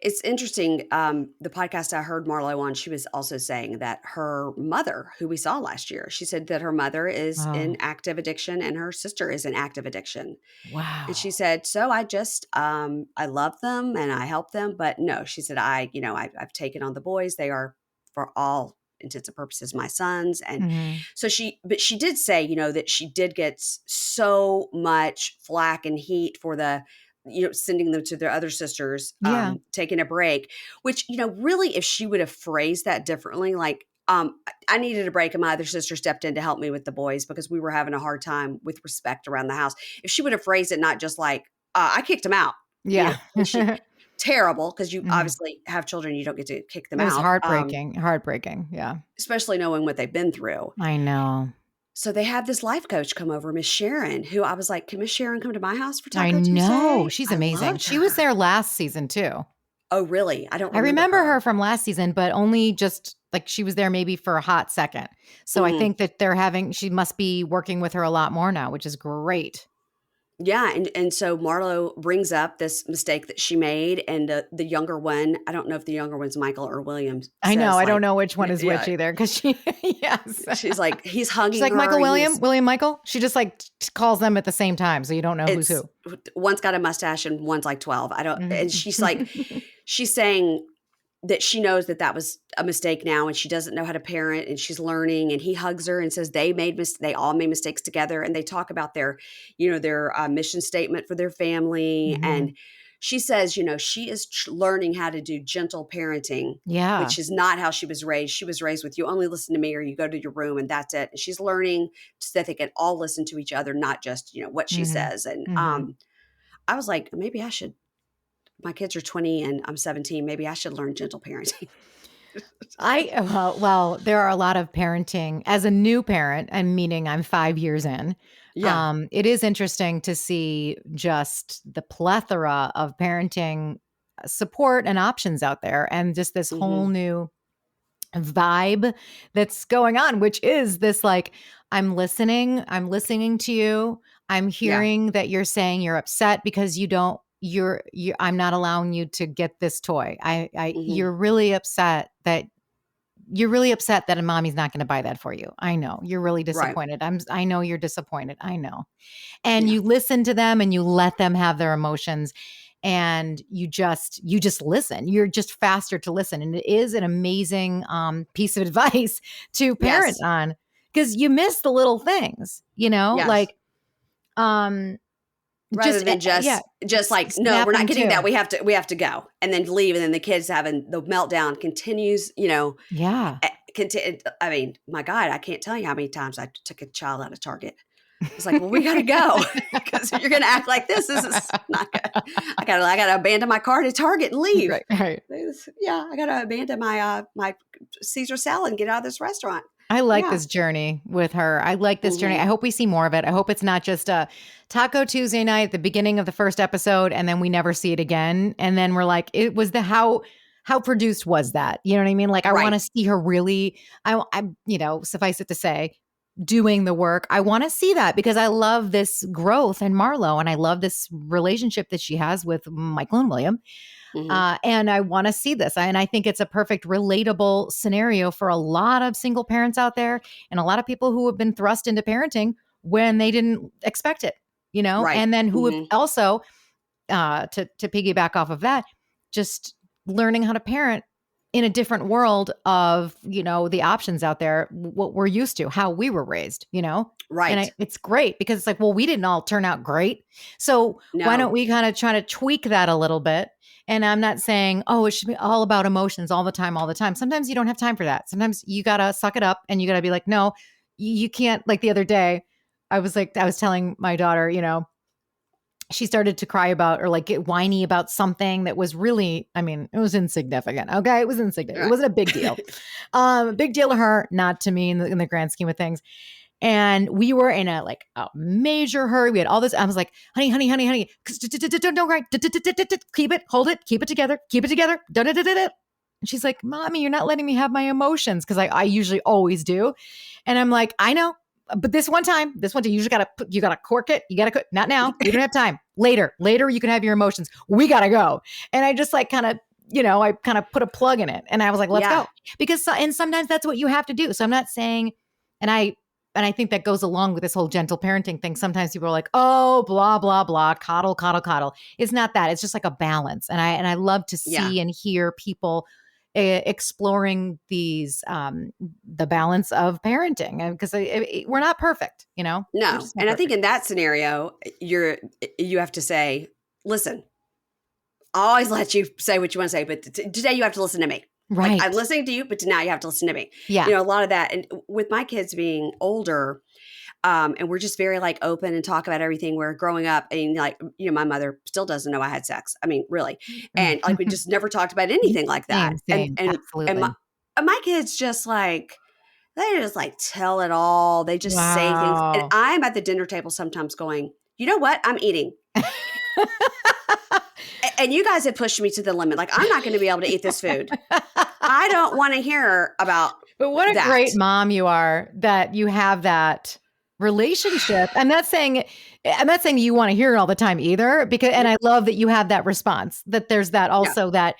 It's interesting. The podcast I heard Marlo on, she was also saying that her mother, who we saw last year, she said that her mother is in active addiction and her sister is in active addiction. Wow. And she said, so I just, I love them and I help them. But no, she said, I've taken on the boys. They are, for all intents and purposes, my sons. And so but she did say, that she did get so much flack and heat for sending them to their other sisters, taking a break, which, really, if she would have phrased that differently, like, I needed a break and my other sister stepped in to help me with the boys because we were having a hard time with respect around the house. If she would have phrased it, not just like, I kicked him out. Yeah. Terrible, because you obviously have children, you don't get to kick them out. It was heartbreaking. Yeah. Especially knowing what they've been through. I know. So they have this life coach come over, Miss Sharon, who I was like, can Miss Sharon come to my house for Taco Tuesday? I know. She's amazing. She was there last season too. Oh, really? I remember her from last season, but only just like she was there maybe for a hot second. So I think that she must be working with her a lot more now, which is great. Yeah, and so Marlo brings up this mistake that she made, and the younger one, I don't know if the younger one's Michael or Williams, I know. says I don't like, know which one is which yeah, either because she, yes. she's like, he's She's hugging like, her, Michael and William, William Michael. She just like calls them at the same time. So you don't know who's it's who. one's got a mustache and one's like 12. I don't, and Mhm. she's like, she's saying that she knows that that was a mistake now, and she doesn't know how to parent, and she's learning. And he hugs her and says they all made mistakes together, and they talk about their, their mission statement for their family. Mhm. And she says, she is learning how to do gentle parenting, Yeah. which is not how she was raised. She was raised with, you only listen to me, or you go to your room and that's it. And she's learning so that they can all listen to each other, not just, what she Mhm. says. And Mhm. I was like, maybe I should. My kids are 20 and I'm 17. Maybe I should learn gentle parenting. Well, there are a lot of parenting as a new parent, and meaning I'm 5 years in. Yeah. It is interesting to see just the plethora of parenting support and options out there, and just this whole Hmm. new vibe that's going on, which is this like, I'm listening to you. I'm Yeah. hearing that you're saying you're upset because I'm not allowing you to get this toy. Hmm. You're really upset that a mommy's not going to buy that for you. I know you're really Right. disappointed. I know you're disappointed. I know. And Yeah. you listen to them and you let them have their emotions, and you just listen. You're just faster to listen. And it is an amazing piece of advice to parent Yes. on, because you miss the little things, Yes. like um Rather just than yeah, just like, no, we're not snapping getting that. too. We have to go, and then leave. And then the kids having the meltdown continues, Yeah. I mean, my God, I can't tell you how many times I took a child out of Target. It's like, well, we got to go because if you're going to act like this is not good. I got to abandon my cart at Target and leave. Right, right. Yeah. I got to abandon my Caesar salad and get out of this restaurant. I like Yeah. this journey with her. I like this journey. I Hmm. hope we see more of it. I hope it's not just a Taco Tuesday night at the beginning of the first episode, and then we never see it again. And then we're like, it was how produced was that? You know what I mean? Like, I want Right. to see her really, suffice it to say, doing the work. I want to see that because I love this growth in Marlo, and I love this relationship that she has with Michael and William. Hmm. And I want to see this. And I think it's a perfect, relatable scenario for a lot of single parents out there, and a lot of people who have been thrust into parenting when they didn't expect it, Right. and then who have Hmm. also, to piggyback off of that, just learning how to parent in a different world of, the options out there, what we're used to, how we were raised, and Right. it's great because it's like, well, we didn't all turn out great. So why don't No. we kind of try to tweak that a little bit? And I'm not saying, oh, it should be all about emotions all the time, all the time. Sometimes you don't have time for that. Sometimes you got to suck it up and you got to be like, no, you can't. Like the other day, I was telling my daughter, she started to cry about, or like get whiny about something that was really, I mean, it was insignificant. Okay. It was insignificant. It Right. wasn't a big deal. Big deal to her, not to me in the grand scheme of things. And we were in a major hurry. We had all this. I was like, honey, honey, honey, honey, don't cry. Keep it, hold it, keep it together, keep it together. And she's like, Mommy, you're not letting me have my emotions. Cause I usually always do. And I'm like, I know. But this one time, you just you gotta cork it. You gotta, not now. We don't have time. Later, you can have your emotions. We gotta go. And I just like kind of, I kind of put a plug in it, and I was like, let's Yeah. go. Because, and sometimes that's what you have to do. So I'm not saying, and I think that goes along with this whole gentle parenting thing. Sometimes people are like, oh, blah, blah, blah, coddle, coddle, coddle. It's not that. It's just like a balance. And I love to Yeah. see and hear people exploring the balance of parenting, because we're not perfect, We're No. just not And I think perfect. in that scenario, you have to say, listen, I'll always let you say what you want to say, but today you have to listen to me. Like, Right. I'm listening to you, but now you have to listen to me. Yeah. A lot of that. And with my kids being older, and we're just very like open and talk about everything. We're growing up, and like, my mother still doesn't know I had sex. I mean, really. And like, we just never talked about anything like that. Same. And Absolutely. my kids just like, they just like tell it all. They just say things. And Wow. I'm at the dinner table sometimes going, you know what? I'm eating. And you guys have pushed me to the limit. Like, I'm not going to be able to eat this food. I don't want to hear about But what a that. great mom you are, that you have that. relationship. I'm not saying you want to hear it all the time either, because, and I love that you have that response, that there's that Yeah. also that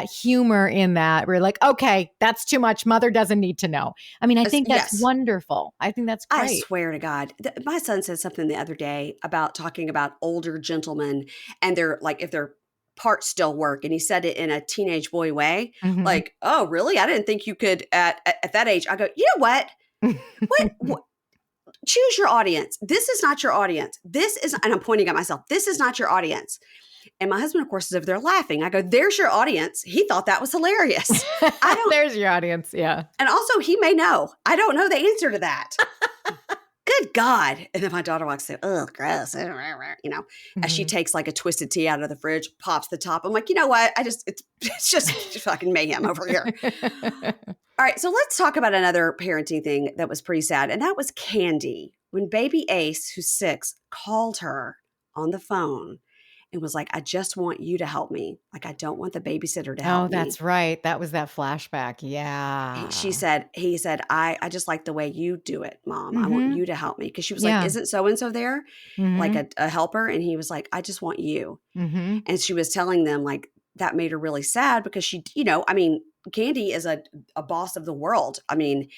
humor in that where you're like, okay, that's too much. Mother doesn't need to know. I mean, I think that's Yes. wonderful. I think that's I great. swear to God, my son said something the other day about talking about older gentlemen and they're like, if their parts still work. And he said it in a teenage boy way, Mhm. like, oh, really? I didn't think you could at that age. I go, you know what? What? Choose your audience. This is not your audience. This is, and I'm pointing at myself, this is not your audience. And my husband, of course, is over there laughing. I go, there's your audience. He thought that was hilarious. I don't, There's your audience. Yeah. and also he may know. I don't know the answer to that. Good God. And then my daughter walks in, oh, gross. You know, as she Mhm. takes like a twisted tea out of the fridge, pops the top. I'm like, you know what? It's just fucking mayhem over here. All right. So let's talk about another parenting thing that was pretty sad. And that was Candy. When baby Ace, who's 6, called her on the phone and was like, I just want you to help me. Like, I don't want the babysitter to Oh, help me. that's right. That was that flashback. Yeah. He said, I just like the way you do it, Mom. I want Mhm. you to help me. Cause she was like, Yeah. isn't so-and-so there? Like Mhm. a helper. And he was like, I just want you. Mhm. And she was telling them like that made her really sad because she, you know, I mean, Candy is a boss of the world. I mean,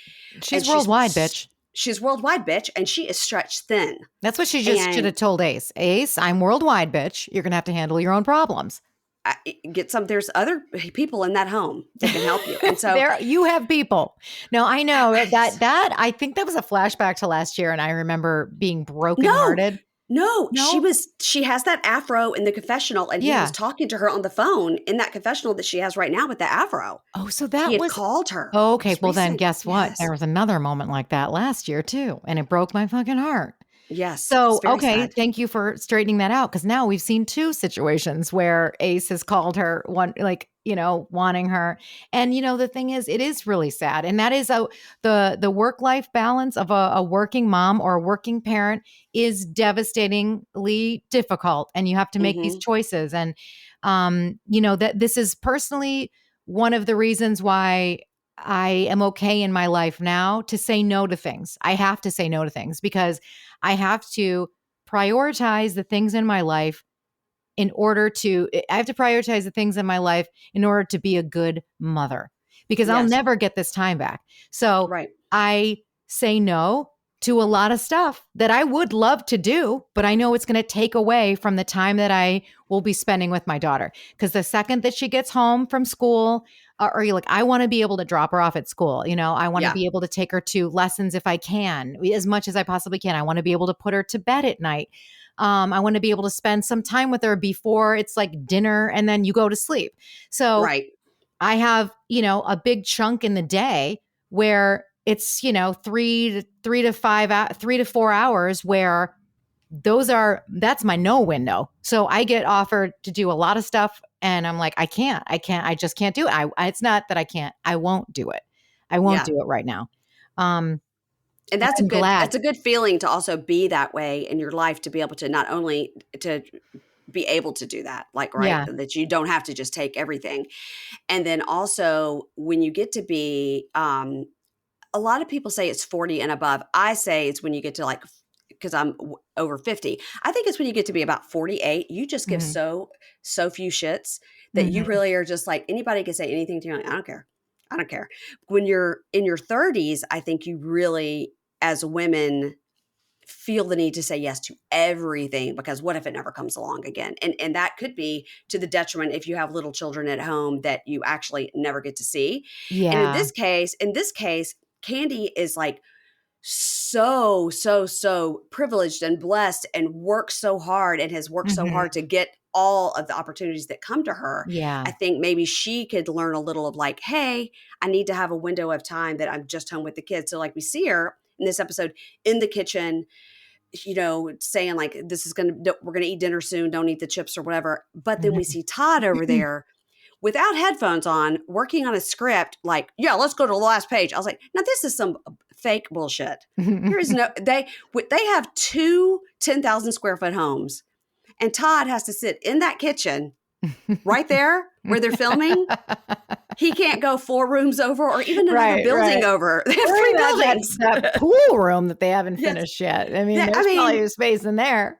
She's and worldwide, bitch. she's worldwide, bitch, and she is stretched thin. That's what she just should And have told Ace. Ace, I'm worldwide, bitch. You're going to have to handle your own problems. there's other people in that home that can help you. And so There, you have people. No, I know I- that I think that was a flashback to last year, and I remember being no, brokenhearted. no, No? she has that afro in the confessional, and he was Yeah. talking to her on the phone in that confessional that she has right now with the afro. Oh, so He that had was called her. okay. It's Well, then recent. guess what? Yes. There was another moment like that last year too, and it broke my fucking heart. Yes. It's So, very okay, sad. thank you for straightening that out, because now we've seen two situations where Ace has called her one, like, wanting her. And the thing is, it is really sad, and that is the work life balance of a working mom or a working parent is devastatingly difficult, and you have to make these Hmm. choices. And that this is personally one of the reasons why I am okay in my life now to say no to things. I have to say no to things because I have to prioritize the things in my life I have to prioritize the things in my life in order to be a good mother, because I'll Yes. never get this time back. So Right. I say no to a lot of stuff that I would love to do, but I know it's going to take away from the time that I will be spending with my daughter. Because the second that she gets home from school, or you're like, I want to be able to drop her off at school. I want to Yeah. be able to take her to lessons if I can, as much as I possibly can. I want to be able to put her to bed at night. I want to be able to spend some time with her before it's like dinner and then you go to sleep. So Right. I have, a big chunk in the day where it's, 3 to 4 hours where that's my no window. So I get offered to do a lot of stuff and I'm like, I just can't do it. It's not that I can't, I won't do it. I won't Yeah. do it right now. Um, And and I'm glad. that's a good feeling to also be that way in your life, to be able to not only to be able to do that, like, right, Yeah. that you don't have to just take everything. And then also when you get to be, a lot of people say it's 40 and above. I say it's when you get to like, because I'm over 50. I think it's when you get to be about 48, you just give Mhm. so few shits that you Mhm. really are just like, anybody can say anything to you. Like, I don't care. I don't care. When you're in your 30s, I think you really, as women, feel the need to say yes to everything, because what if it never comes along again? And that could be to the detriment if you have little children at home that you actually never get to see. And Yeah. in this case, Candy is like so privileged and blessed and works so hard and has worked so Mhm. hard to get all of the opportunities that come to her. Yeah. I think maybe she could learn a little of like, hey, I need to have a window of time that I'm just home with the kids. So like we see her in this episode in the kitchen, saying like, we're going to eat dinner soon. Don't eat the chips or whatever. But then we see Todd over there without headphones on, working on a script, like, yeah, let's go to the last page. I was like, now this is some fake bullshit. There is they have two 10,000 square foot homes, and Todd has to sit in that kitchen right there where they're filming. He can't go 4 rooms over or even another building over. They have 3 buildings. That pool room that they haven't Yes. finished yet. I mean, there's probably a space in there.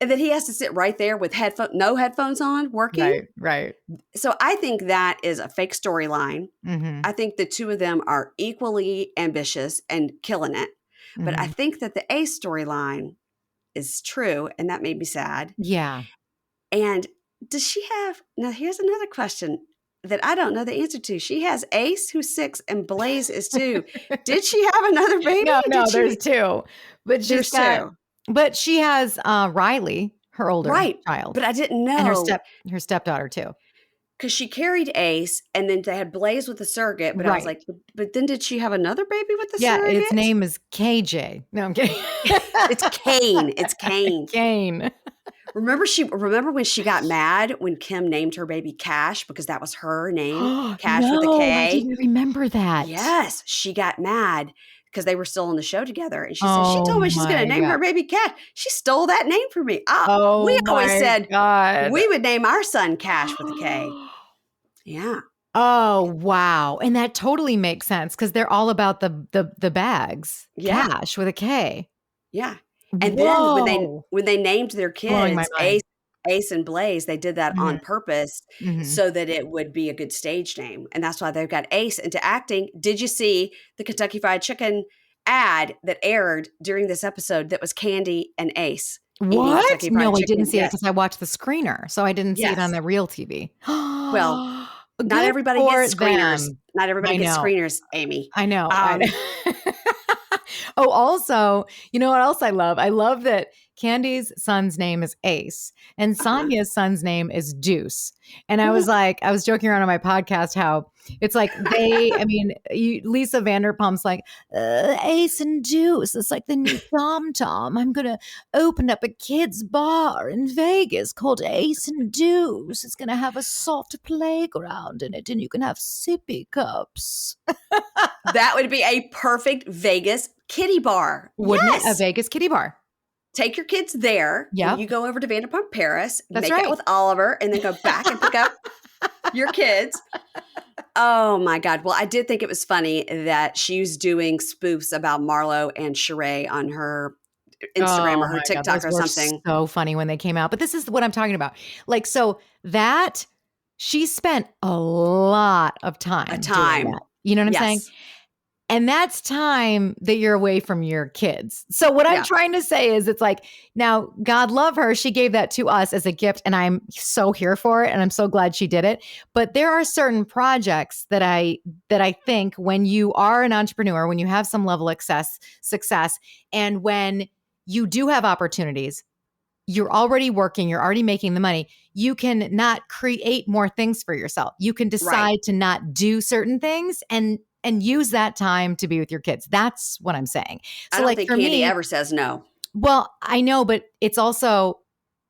And then he has to sit right there with no headphones on, working. Right. So I think that is a fake storyline. Mm-hmm. I think the two of them are equally ambitious and killing it. But I think that the Ace storyline is true, and that made me sad. Yeah. And does she have, now here's another question that I don't know the answer to. She has Ace, who's 6, and Blaze is 2. Did she have another baby? No, there's 2. But there's 2. But she has Riley, her older child. But I didn't know. And her stepdaughter too. Because she carried Ace, and then they had Blaze with the surrogate. But I was like, but then did she have another baby with the surrogate? Yeah, its name is KJ. No, I'm kidding. It's Kane. It's Kane. Kane. Remember when she got mad when Kim named her baby Cash because that was her name, Cash with a K? I didn't remember that. Yes, she got mad because they were still on the show together, and she said she told me she's going to name her baby Cash. She stole that name from me. We always said we would name our son Cash with a K. Yeah. Oh, wow. And that totally makes sense because they're all about the bags. Yeah. Cash with a K. Yeah. And then when they named their kids Ace and Blaze, they did that on purpose so that it would be a good stage name. And that's why they've got Ace into acting. Did you see the Kentucky Fried Chicken ad that aired during this episode that was Candy and Ace? What? No, I didn't see it because I watched the screener. So I didn't see it on the real TV. Well, not everybody gets screeners. Not everybody gets screeners, Amy. I know. Oh, also, you know what else I love? I love that Candy's son's name is Ace and Sonya's son's name is Deuce. And I was joking around on my podcast how it's like Lisa Vanderpump's like, Ace and Deuce. It's like the new Tom. I'm going to open up a kids bar in Vegas called Ace and Deuce. It's going to have a soft playground in it and you can have sippy cups. That would be a perfect Vegas kitty bar. Wouldn't it? A Vegas kitty bar. Take your kids there. Yeah. You go over to Vanderpump Paris, That's make out with Oliver, and then go back and pick up your kids. Oh my God. Well, I did think it was funny that she was doing spoofs about Marlo and Sheree on her Instagram or her TikTok or something. So funny when they came out. But this is what I'm talking about. Like, so that she spent a lot of time. Doing that. You know what I'm saying? And that's time that you're away from your kids. So what I'm trying to say is it's like, now, God love her. She gave that to us as a gift and I'm so here for it. And I'm so glad she did it. But there are certain projects that I think when you are an entrepreneur, when you have some level of success, and when you do have opportunities, you're already working, you're already making the money, you can not create more things for yourself. You can decide to not do certain things and use that time to be with your kids. That's what I'm saying. So I don't think Candy ever says no. Well, I know, but it's also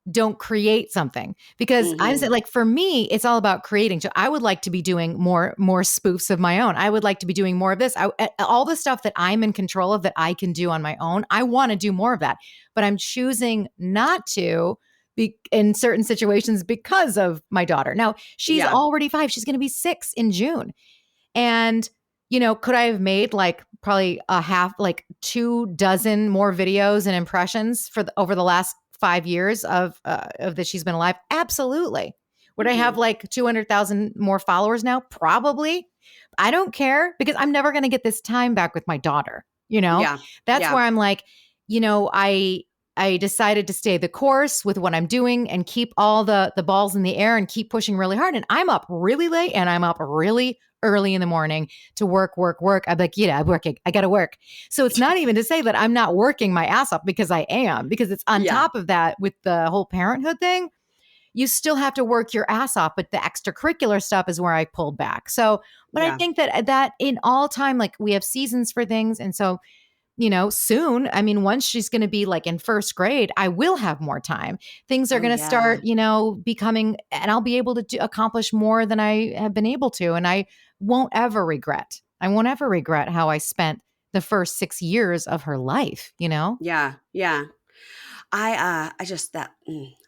don't create something because I was like, for me, it's all about creating. So I would like to be doing more spoofs of my own. I would like to be doing more of this. All the stuff that I'm in control of that I can do on my own. I want to do more of that, but I'm choosing not to be in certain situations because of my daughter. Now she's already 5. She's going to be 6 in June. And could I have made like probably 24 more videos and impressions over the last 5 years of that she's been alive? Absolutely. Would I have like 200,000 more followers now? Probably. I don't care because I'm never going to get this time back with my daughter. That's where I'm like, I decided to stay the course with what I'm doing and keep all the balls in the air and keep pushing really hard. And I'm up really late and I'm up really early in the morning to work. I'm like, I'm working. I got to work. So it's not even to say that I'm not working my ass off because I am, because it's on top of that with the whole parenthood thing. You still have to work your ass off, but the extracurricular stuff is where I pulled back. So, but I think that in all time, like we have seasons for things. And so, soon, once she's going to be like in first grade, I will have more time. Things are going to start, becoming, and I'll be able to accomplish more than I have been able to. And I won't ever regret how I spent the first 6 years of her life, Yeah. Yeah. I just I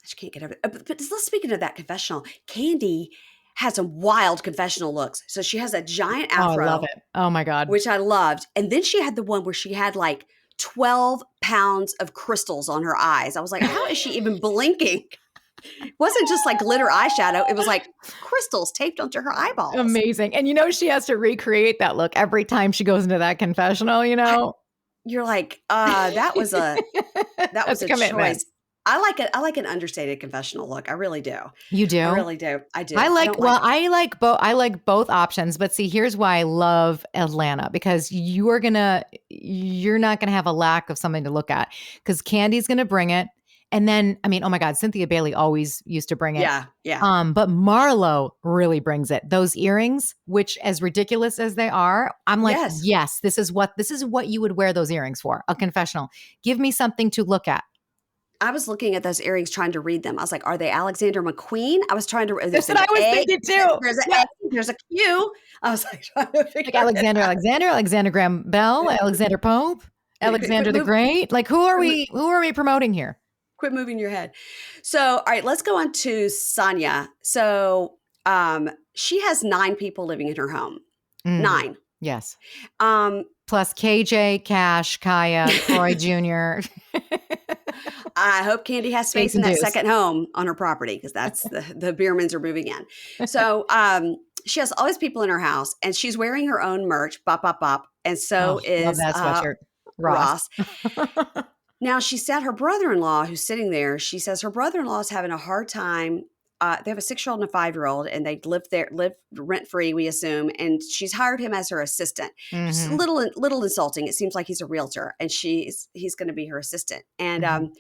just can't get over it. But let's speaking of that confessional, Candy had some wild confessional looks. So she has a giant Oh, I love afro, it. Oh my God. which I loved. And then she had the one where she had like 12 pounds of crystals on her eyes. I was like, how is she even blinking? It wasn't just like glitter eyeshadow. It was like crystals taped onto her eyeballs. Amazing. And she has to recreate that look every time she goes into that confessional, You're like, that was a That's a commitment. choice. I like an understated confessional look. I really do. You do? I really do. I do. I like, don't well, I like both. I like both options, but see, here's why I love Atlanta, because you're not gonna have a lack of something to look at, because Candy's gonna bring it. And then, I mean, oh my God, Cynthia Bailey always used to bring it. Yeah. Yeah. But Marlo really brings it. Those earrings, which as ridiculous as they are, I'm like, yes, this is what you would wear those earrings for, a confessional. Give me something to look at. I was looking at those earrings trying to read them. I was like, are they Alexander McQueen? I was trying to. That's what I was thinking too. There's an A, there's a Q. I was like, trying to figure like Alexander Graham Bell, Alexander Pope, Alexander the Great. Like, who are we promoting here? Quit moving your head. So, all right, let's go on to Sonia. So, she has 9 people living in her home. 9. Yes. Plus KJ, Cash, Kaya, Kroy Jr. I hope Candy has space in that second home on her property, because that's the Biermans are moving in. So she has all these people in her house, and she's wearing her own merch, bop, bop, bop. And so is that sweatshirt. Ross. Now, she said her brother-in-law, who's sitting there, she says her brother-in-law is having a hard time. They have a 6-year-old and a 5-year-old, and they live rent-free, we assume. And she's hired him as her assistant. It's a little insulting. It seems like he's a realtor, and he's going to be her assistant. And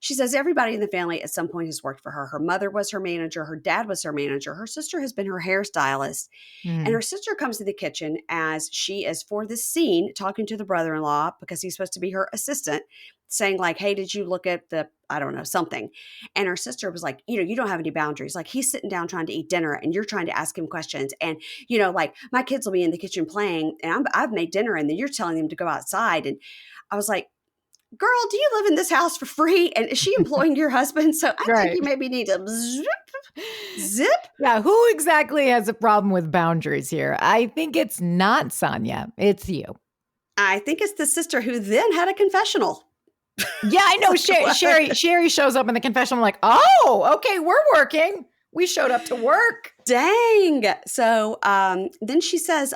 she says everybody in the family at some point has worked for her. Her mother was her manager. Her dad was her manager. Her sister has been her hairstylist. And her sister comes to the kitchen as she is, for this scene, talking to the brother-in-law, because he's supposed to be her assistant, saying like, hey, did you look at the, I don't know, something. And her sister was like, you don't have any boundaries. Like, he's sitting down trying to eat dinner and you're trying to ask him questions. And, like, my kids will be in the kitchen playing and I've made dinner and then you're telling them to go outside. And I was like, girl, do you live in this house for free? And is she employing your husband? So I think you maybe need to zip. Yeah. Who exactly has a problem with boundaries here? I think it's not Sonia. It's you. I think it's the sister who then had a confessional. Yeah, I know. Sherry shows up in the confessional. I'm like, oh, okay, we're working. We showed up to work. Dang. So then she says,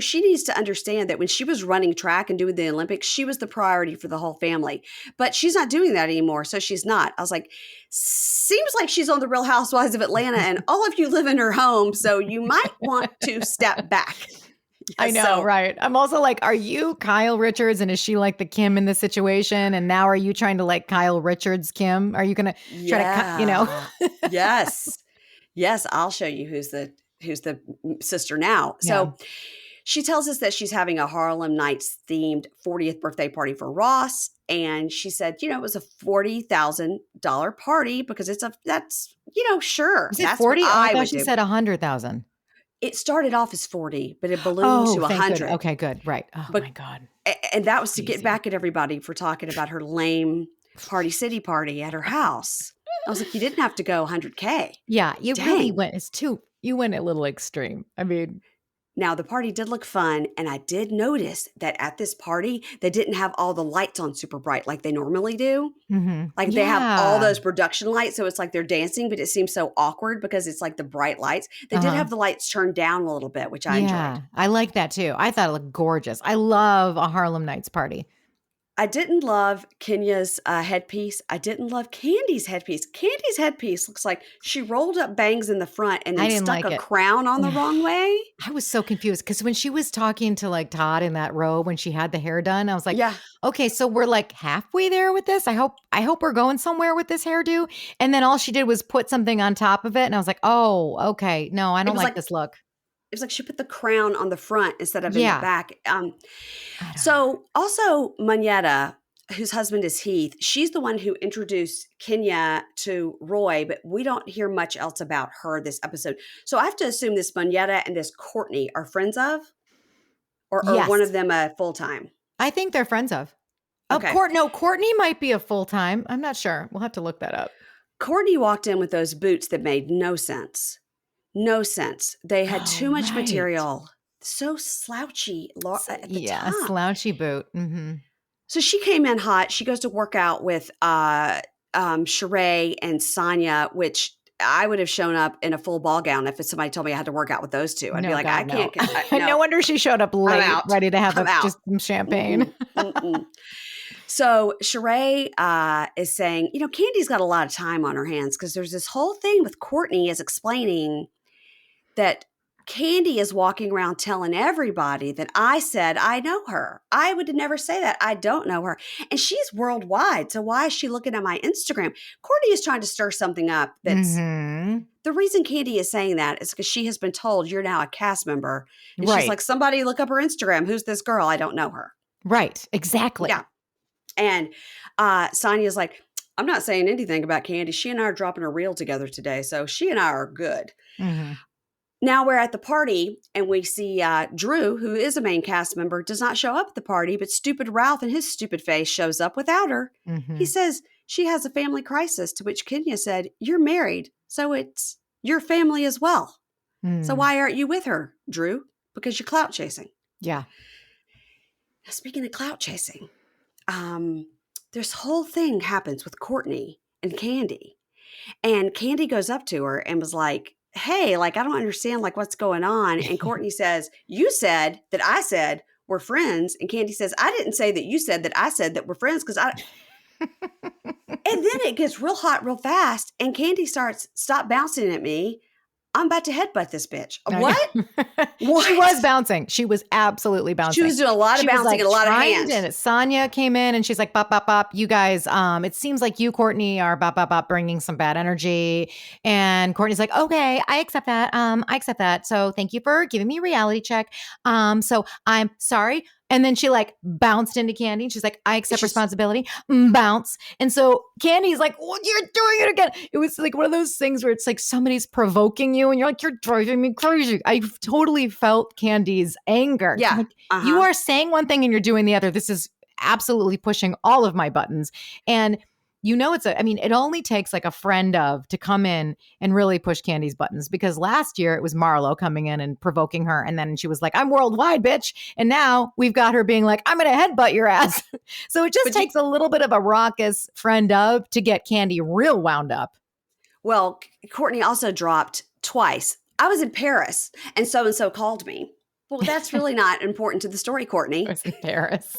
she needs to understand that when she was running track and doing the Olympics, she was the priority for the whole family. But she's not doing that anymore. So she's not. I was like, seems like she's on the Real Housewives of Atlanta and all of you live in her home. So you might want to step back. I know, right? I'm also like, are you Kyle Richards, and is she like the Kim in this situation? And now are you trying to like Kyle Richards Kim? Are you going to try to, Yes, I'll show you who's the sister now. So she tells us that she's having a Harlem Nights themed 40th birthday party for Ross. And she said, it was a $40,000 party because that's sure. Is it that's 40? I thought she do. said 100,000. It started off as 40, but it ballooned to 100. Okay, good. Right. Oh my God. And that was to get back at everybody for talking about her lame Party City party at her house. I was like, you didn't have to go 100K. Yeah, you really went. You went a little extreme. I mean, now the party did look fun, and I did notice that at this party they didn't have all the lights on super bright like they normally do. Like they have all those production lights, so it's like they're dancing, but it seems so awkward because it's like the bright lights. They did have the lights turned down a little bit, which I enjoyed. I like that too. I thought it looked gorgeous. I love a Harlem Nights party. I didn't love Kenya's headpiece. I didn't love Candy's headpiece. Candy's headpiece looks like she rolled up bangs in the front and then stuck a crown on the wrong way. I was so confused because when she was talking to like Todd in that row when she had the hair done, I was like, okay, so we're like halfway there with this. I hope we're going somewhere with this hairdo. And then all she did was put something on top of it. And I was like, oh, okay. No, I don't like this look. It was like she put the crown on the front instead of in the back. So also Moneta, whose husband is Heath, she's the one who introduced Kenya to Roy, but we don't hear much else about her this episode. So I have to assume this Moneta and this Courtney are friends of, or one of them full-time? I think they're friends of. Okay. Courtney might be a full-time. I'm not sure. We'll have to look that up. Courtney walked in with those boots that made no sense. No sense. They had too Oh, much right. material. So slouchy at the Yeah, top. slouchy boot. Mm-hmm. So she came in hot. She goes to work out with Sheree and Sonia, which I would have shown up in a full ball gown if somebody told me I had to work out with those two. I'd be No, like, I God, no. can't. No No, wonder she showed up I'm late, out. ready to have I'm out. just some champagne. So Sheree is saying, Candy's got a lot of time on her hands because there's this whole thing with Courtney is explaining that Candy is walking around telling everybody that I said I know her. I would never say that. I don't know her. And she's worldwide. So why is she looking at my Instagram? Courtney is trying to stir something up that's the reason Candy is saying that is because she has been told you're now a cast member. And she's like, somebody look up her Instagram. Who's this girl? I don't know her. Right. Exactly. Yeah. And Sonia's like, I'm not saying anything about Candy. She and I are dropping a reel together today. So she and I are good. Mm-hmm. Now we're at the party and we see Drew, who is a main cast member, does not show up at the party, but stupid Ralph and his stupid face shows up without her. Mm-hmm. He says she has a family crisis, to which Kenya said, you're married, so it's your family as well. So why aren't you with her, Drew? Because you're clout chasing. Yeah. Now, speaking of clout chasing, this whole thing happens with Courtney and Candy. And Candy goes up to her and was like, hey, like, I don't understand, like, what's going on. And Courtney says, you said that I said we're friends. And Candy says, I didn't say that you said that I said that we're friends because I. And then it gets real hot real fast. And Candy starts, stop bouncing at me. I'm about to headbutt this bitch. What? What? She was bouncing. She was absolutely bouncing. She was doing a lot of bouncing and a lot of hands. And Sonia came in and she's like, bop, bop, bop. You guys, it seems like you, Courtney, are bop, bop, bop, bringing some bad energy. And Courtney's like, okay, I accept that. I accept that. So thank you for giving me a reality check. So I'm sorry. And then she like bounced into Candy. And she's like, I accept responsibility. Bounce. And so Candy's like, well, you're doing it again. It was like one of those things where it's like somebody's provoking you and you're like, you're driving me crazy. I totally felt Candy's anger. Yeah. Like, you are saying one thing and you're doing the other. This is absolutely pushing all of my buttons. And it only takes like a friend of to come in and really push Candy's buttons, because last year it was Marlo coming in and provoking her. And then she was like, I'm worldwide, bitch. And now we've got her being like, I'm going to headbutt your ass. So it just takes a little bit of a raucous friend of to get Candy real wound up. Well, Courtney also dropped twice. I was in Paris and so called me. Well, that's really not important to the story, Courtney. I was in Paris.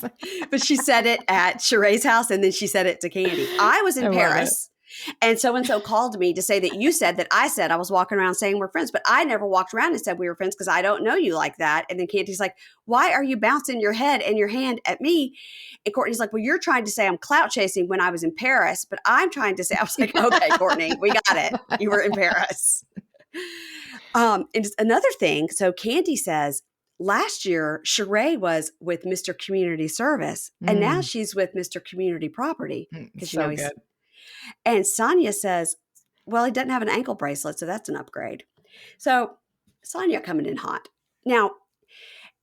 But she said it at Sheree's house and then she said it to Candy. I was in Paris and so called me to say that you said that I said I was walking around saying we're friends, but I never walked around and said we were friends because I don't know you like that. And then Candy's like, why are you bouncing your head and your hand at me? And Courtney's like, well, you're trying to say I'm clout chasing when I was in Paris, but I'm trying to say, I was like, okay, Courtney, we got it. You were in Paris. And another thing. So Candy says, last year, Sheree was with Mr. Community Service, and now she's with Mr. Community Property. Because so good. And Sonia says, well, he doesn't have an ankle bracelet, so that's an upgrade. So Sonia coming in hot. Now,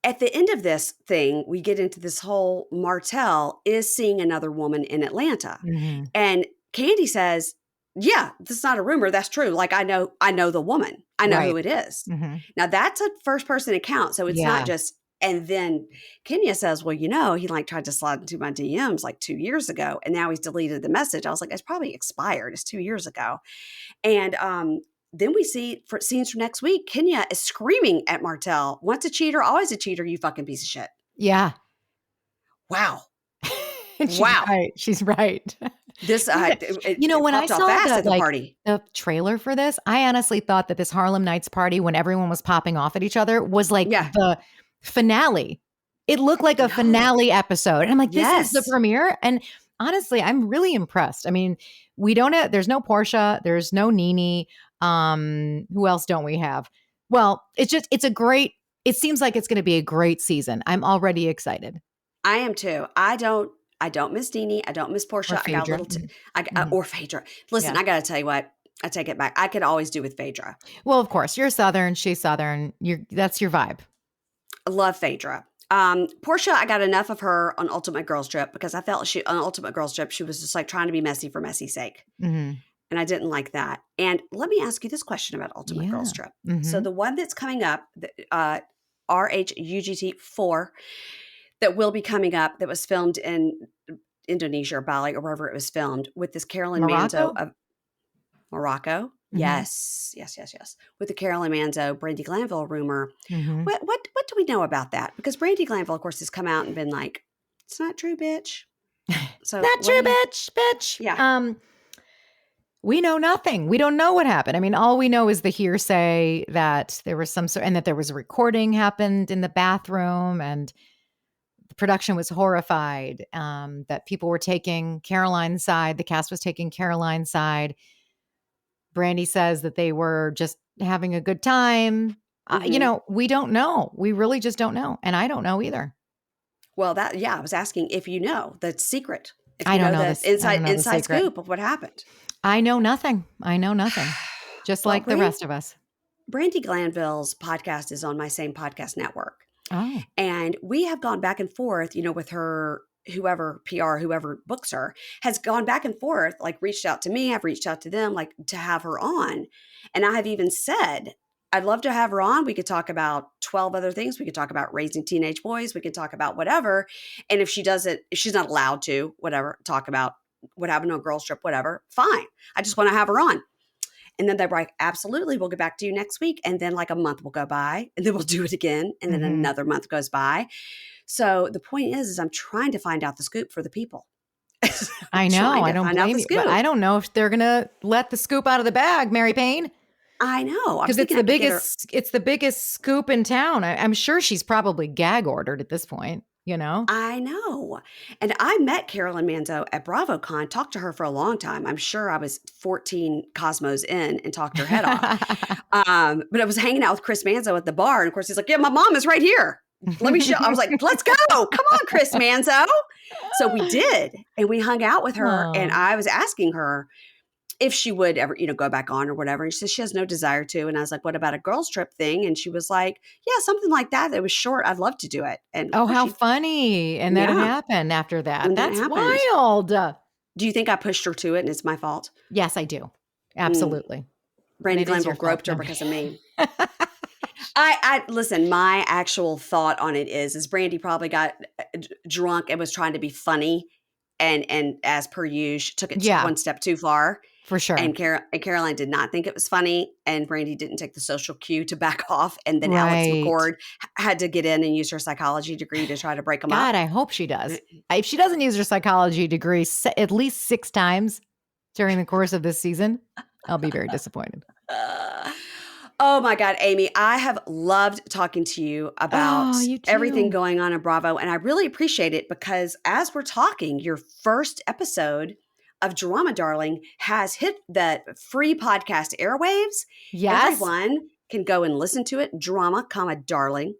at the end of this thing, we get into this whole Martell is seeing another woman in Atlanta. Mm-hmm. And Candy says, yeah, this is not a rumor. That's true. Like, I know the woman. I know who it is. Mm-hmm. Now, that's a first person account. So it's not just, and then Kenya says, well, he like tried to slide into my DMs like 2 years ago. And now he's deleted the message. I was like, it's probably expired. It's 2 years ago. And then we see for scenes from next week, Kenya is screaming at Martell, once a cheater, always a cheater, you fucking piece of shit. Yeah. Wow. She's right. This, when I saw the trailer for this, I honestly thought that this Harlem Nights party, when everyone was popping off at each other, was like the finale. It looked like a finale episode. And I'm like, this is the premiere. And honestly, I'm really impressed. I mean, there's no Portia, there's no Nene. Who else don't we have? Well, it seems like it's going to be a great season. I'm already excited. I am too. I don't miss Nene. I don't miss Portia. I got a little or Phaedra. Listen, I got to tell you what. I take it back. I could always do with Phaedra. Well, of course, you're Southern. She's Southern. That's your vibe. I love Phaedra. Portia, I got enough of her on Ultimate Girls Trip because I felt on Ultimate Girls Trip, she was just like trying to be messy for messy's sake. Mhm. And I didn't like that. And let me ask you this question about Ultimate Yeah. Girls Trip. So Mhm. the one that's coming up, RHUGT 4, that will be coming up, that was filmed in Indonesia or Bali or wherever it was filmed, with this Carolyn Manzo Morocco? of Morocco. Mhm. Yes. With the Carolyn Manzo, Brandy Glanville rumor. Mhm. What do we know about that? Because Brandy Glanville, of course, has come out and been like, it's not true, bitch. So Not what do true, you? bitch. Yeah. We know nothing. We don't know what happened. I mean, all we know is the hearsay that there was some sort, and that there was a recording happened in the bathroom, and the production was horrified. That people were taking Caroline's side. The cast was taking Caroline's side. Brandy says that they were just having a good time. Mm-hmm. We don't know. We really just don't know, and I don't know either. Well, I was asking if you know the secret, if I you don't know know the this. I don't know the inside secret. scoop of what happened. I know nothing. I know nothing. Just Well, like the rest of us. Brandy Glanville's podcast is on my same podcast network. Oh, And we have gone back and forth, with her, whoever PR, whoever books her, has gone back and forth, like reached out to me. I've reached out to them, like to have her on. And I have even said, I'd love to have her on. We could talk about 12 other things. We could talk about raising teenage boys. We could talk about whatever. And if she's not allowed to, whatever, talk about what happened on Girls Trip, whatever, fine. I just want to have her on. And then they're like, absolutely, we'll get back to you next week. And then like a month will go by and then we'll do it again. And then another month goes by. So the point is I'm trying to find out the scoop for the people. I know. I don't blame you, but I don't know if they're going to let the scoop out of the bag, Mary Payne. I know. Because it's the biggest scoop in town. I'm sure she's probably gag ordered at this point, I know. And I met Carolyn Manzo at BravoCon, talked to her for a long time. I'm sure I was 14 Cosmos in and talked her head off. But I was hanging out with Chris Manzo at the bar. And of course, he's like, yeah, my mom is right here. Let me show. I was like, let's go. Come on, Chris Manzo. So we did. And we hung out with her. And I was asking her if she would ever, go back on or whatever. And she says she has no desire to. And I was like, what about a girls trip thing? And she was like, yeah, something like that. That was short. I'd love to do it. And oh, how funny. And then it happened after that. And That's happened. wild. Do you think I pushed her to it and it's my fault? Yes, I do. Absolutely. Brandy Glanville groped her because of me. I listen, my actual thought on it is Brandy probably got drunk and was trying to be funny. And as per usual, took it one step too far. For sure. And Caroline did not think it was funny. And Brandy didn't take the social cue to back off. And then Alex McCord had to get in and use her psychology degree to try to break them up. God, I hope she does. If she doesn't use her psychology degree at least 6 times during the course of this season, I'll be very disappointed. Oh my God, Amy, I have loved talking to you about everything going on in Bravo. And I really appreciate it because as we're talking, your first episode of Drama Darling has hit the free podcast airwaves. Yes. Everyone can go and listen to it. Drama, Darling.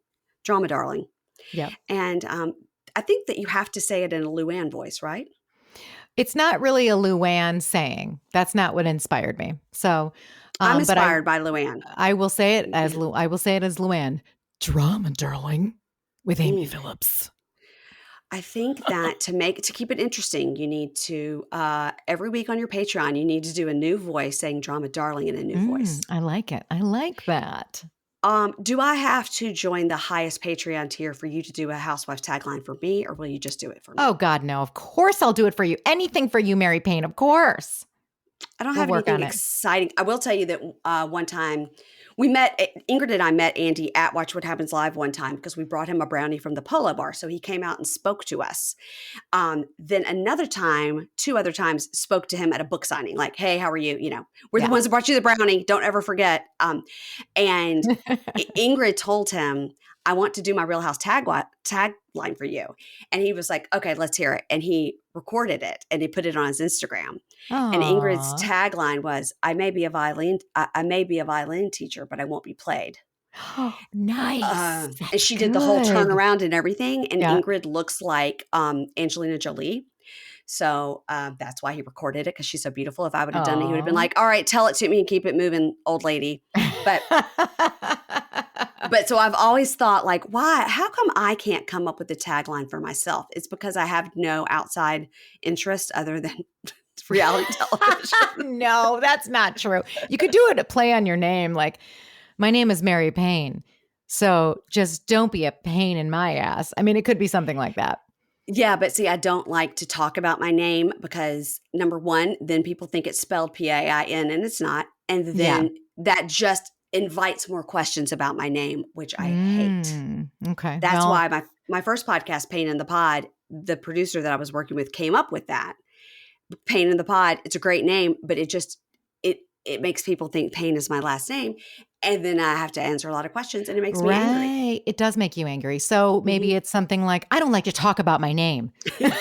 Yeah. And I think that you have to say it in a Luann voice, right? It's not really a Luann saying. That's not what inspired me. So I'm inspired by Luann. I will say it as Luann. Drama Darling with Amy Phillips. I think that to keep it interesting, you need to every week on your Patreon, you need to do a new voice saying Drama Darling in a new voice. I like it. I like that. Do I have to join the highest Patreon tier for you to do a Housewife tagline for me, or will you just do it for me? Oh God, no. Of course I'll do it for you. Anything for you, Mary Payne. Of course. I don't have anything exciting. I will tell you that one time Ingrid and I met Andy at Watch What Happens Live one time because we brought him a brownie from the Polo Bar. So he came out and spoke to us. Then another time, 2 other times, spoke to him at a book signing, like, hey, how are you? We're the ones that brought you the brownie. Don't ever forget. And Ingrid told him, I want to do my Real House tagline for you. And he was like, okay, let's hear it. And he recorded it and he put it on his Instagram. Aww. And Ingrid's tagline was, I may be a violin teacher, but I won't be played. Oh, nice. And she did the whole turnaround and everything. And Ingrid looks like Angelina Jolie. So that's why he recorded it, because she's so beautiful. If I would have done it, he would have been like, all right, tell it to me and keep it moving, old lady. But But so I've always thought like, why, how come I can't come up with a tagline for myself? It's because I have no outside interest other than reality television. No, that's not true. You could do it a play on your name. Like, my name is Mary Payne. So just don't be a pain in my ass. I mean, it could be something like that. Yeah, but see, I don't like to talk about my name because number one, then people think it's spelled P-A-I-N and it's not. And then that just invites more questions about my name, which I hate. Okay. That's why my first podcast, Payne in the Pod, the producer that I was working with came up with that. Payne in the Pod, it's a great name, but it makes people think Payne is my last name. And then I have to answer a lot of questions and it makes me angry. It does make you angry. So maybe it's something like, I don't like to talk about my name. And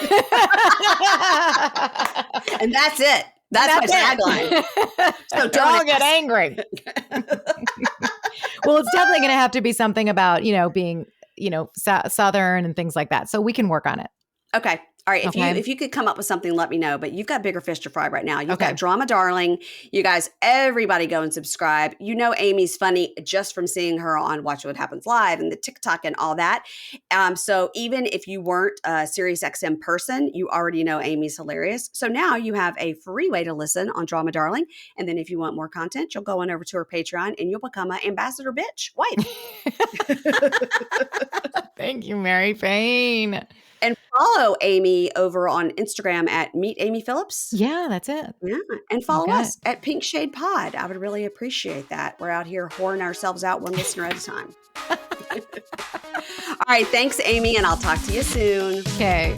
that's it. That's my tagline. So don't get angry. Well, it's definitely going to have to be something about, being, Southern and things like that. So we can work on it. Okay. All right. If you could come up with something, let me know. But you've got bigger fish to fry right now. You've got Drama Darling. You guys, everybody go and subscribe. You know Amy's funny just from seeing her on Watch What Happens Live and the TikTok and all that. So even if you weren't a SiriusXM person, you already know Amy's hilarious. So now you have a free way to listen on Drama Darling. And then if you want more content, you'll go on over to her Patreon and you'll become an ambassador bitch wife. Thank you, Mary Payne. And follow Amy over on Instagram at Meet Amy Phillips. Yeah, that's it. Yeah. And follow us at Pink Shade Pod. I would really appreciate that. We're out here whoring ourselves out one listener at a time. All right. Thanks, Amy. And I'll talk to you soon. Okay.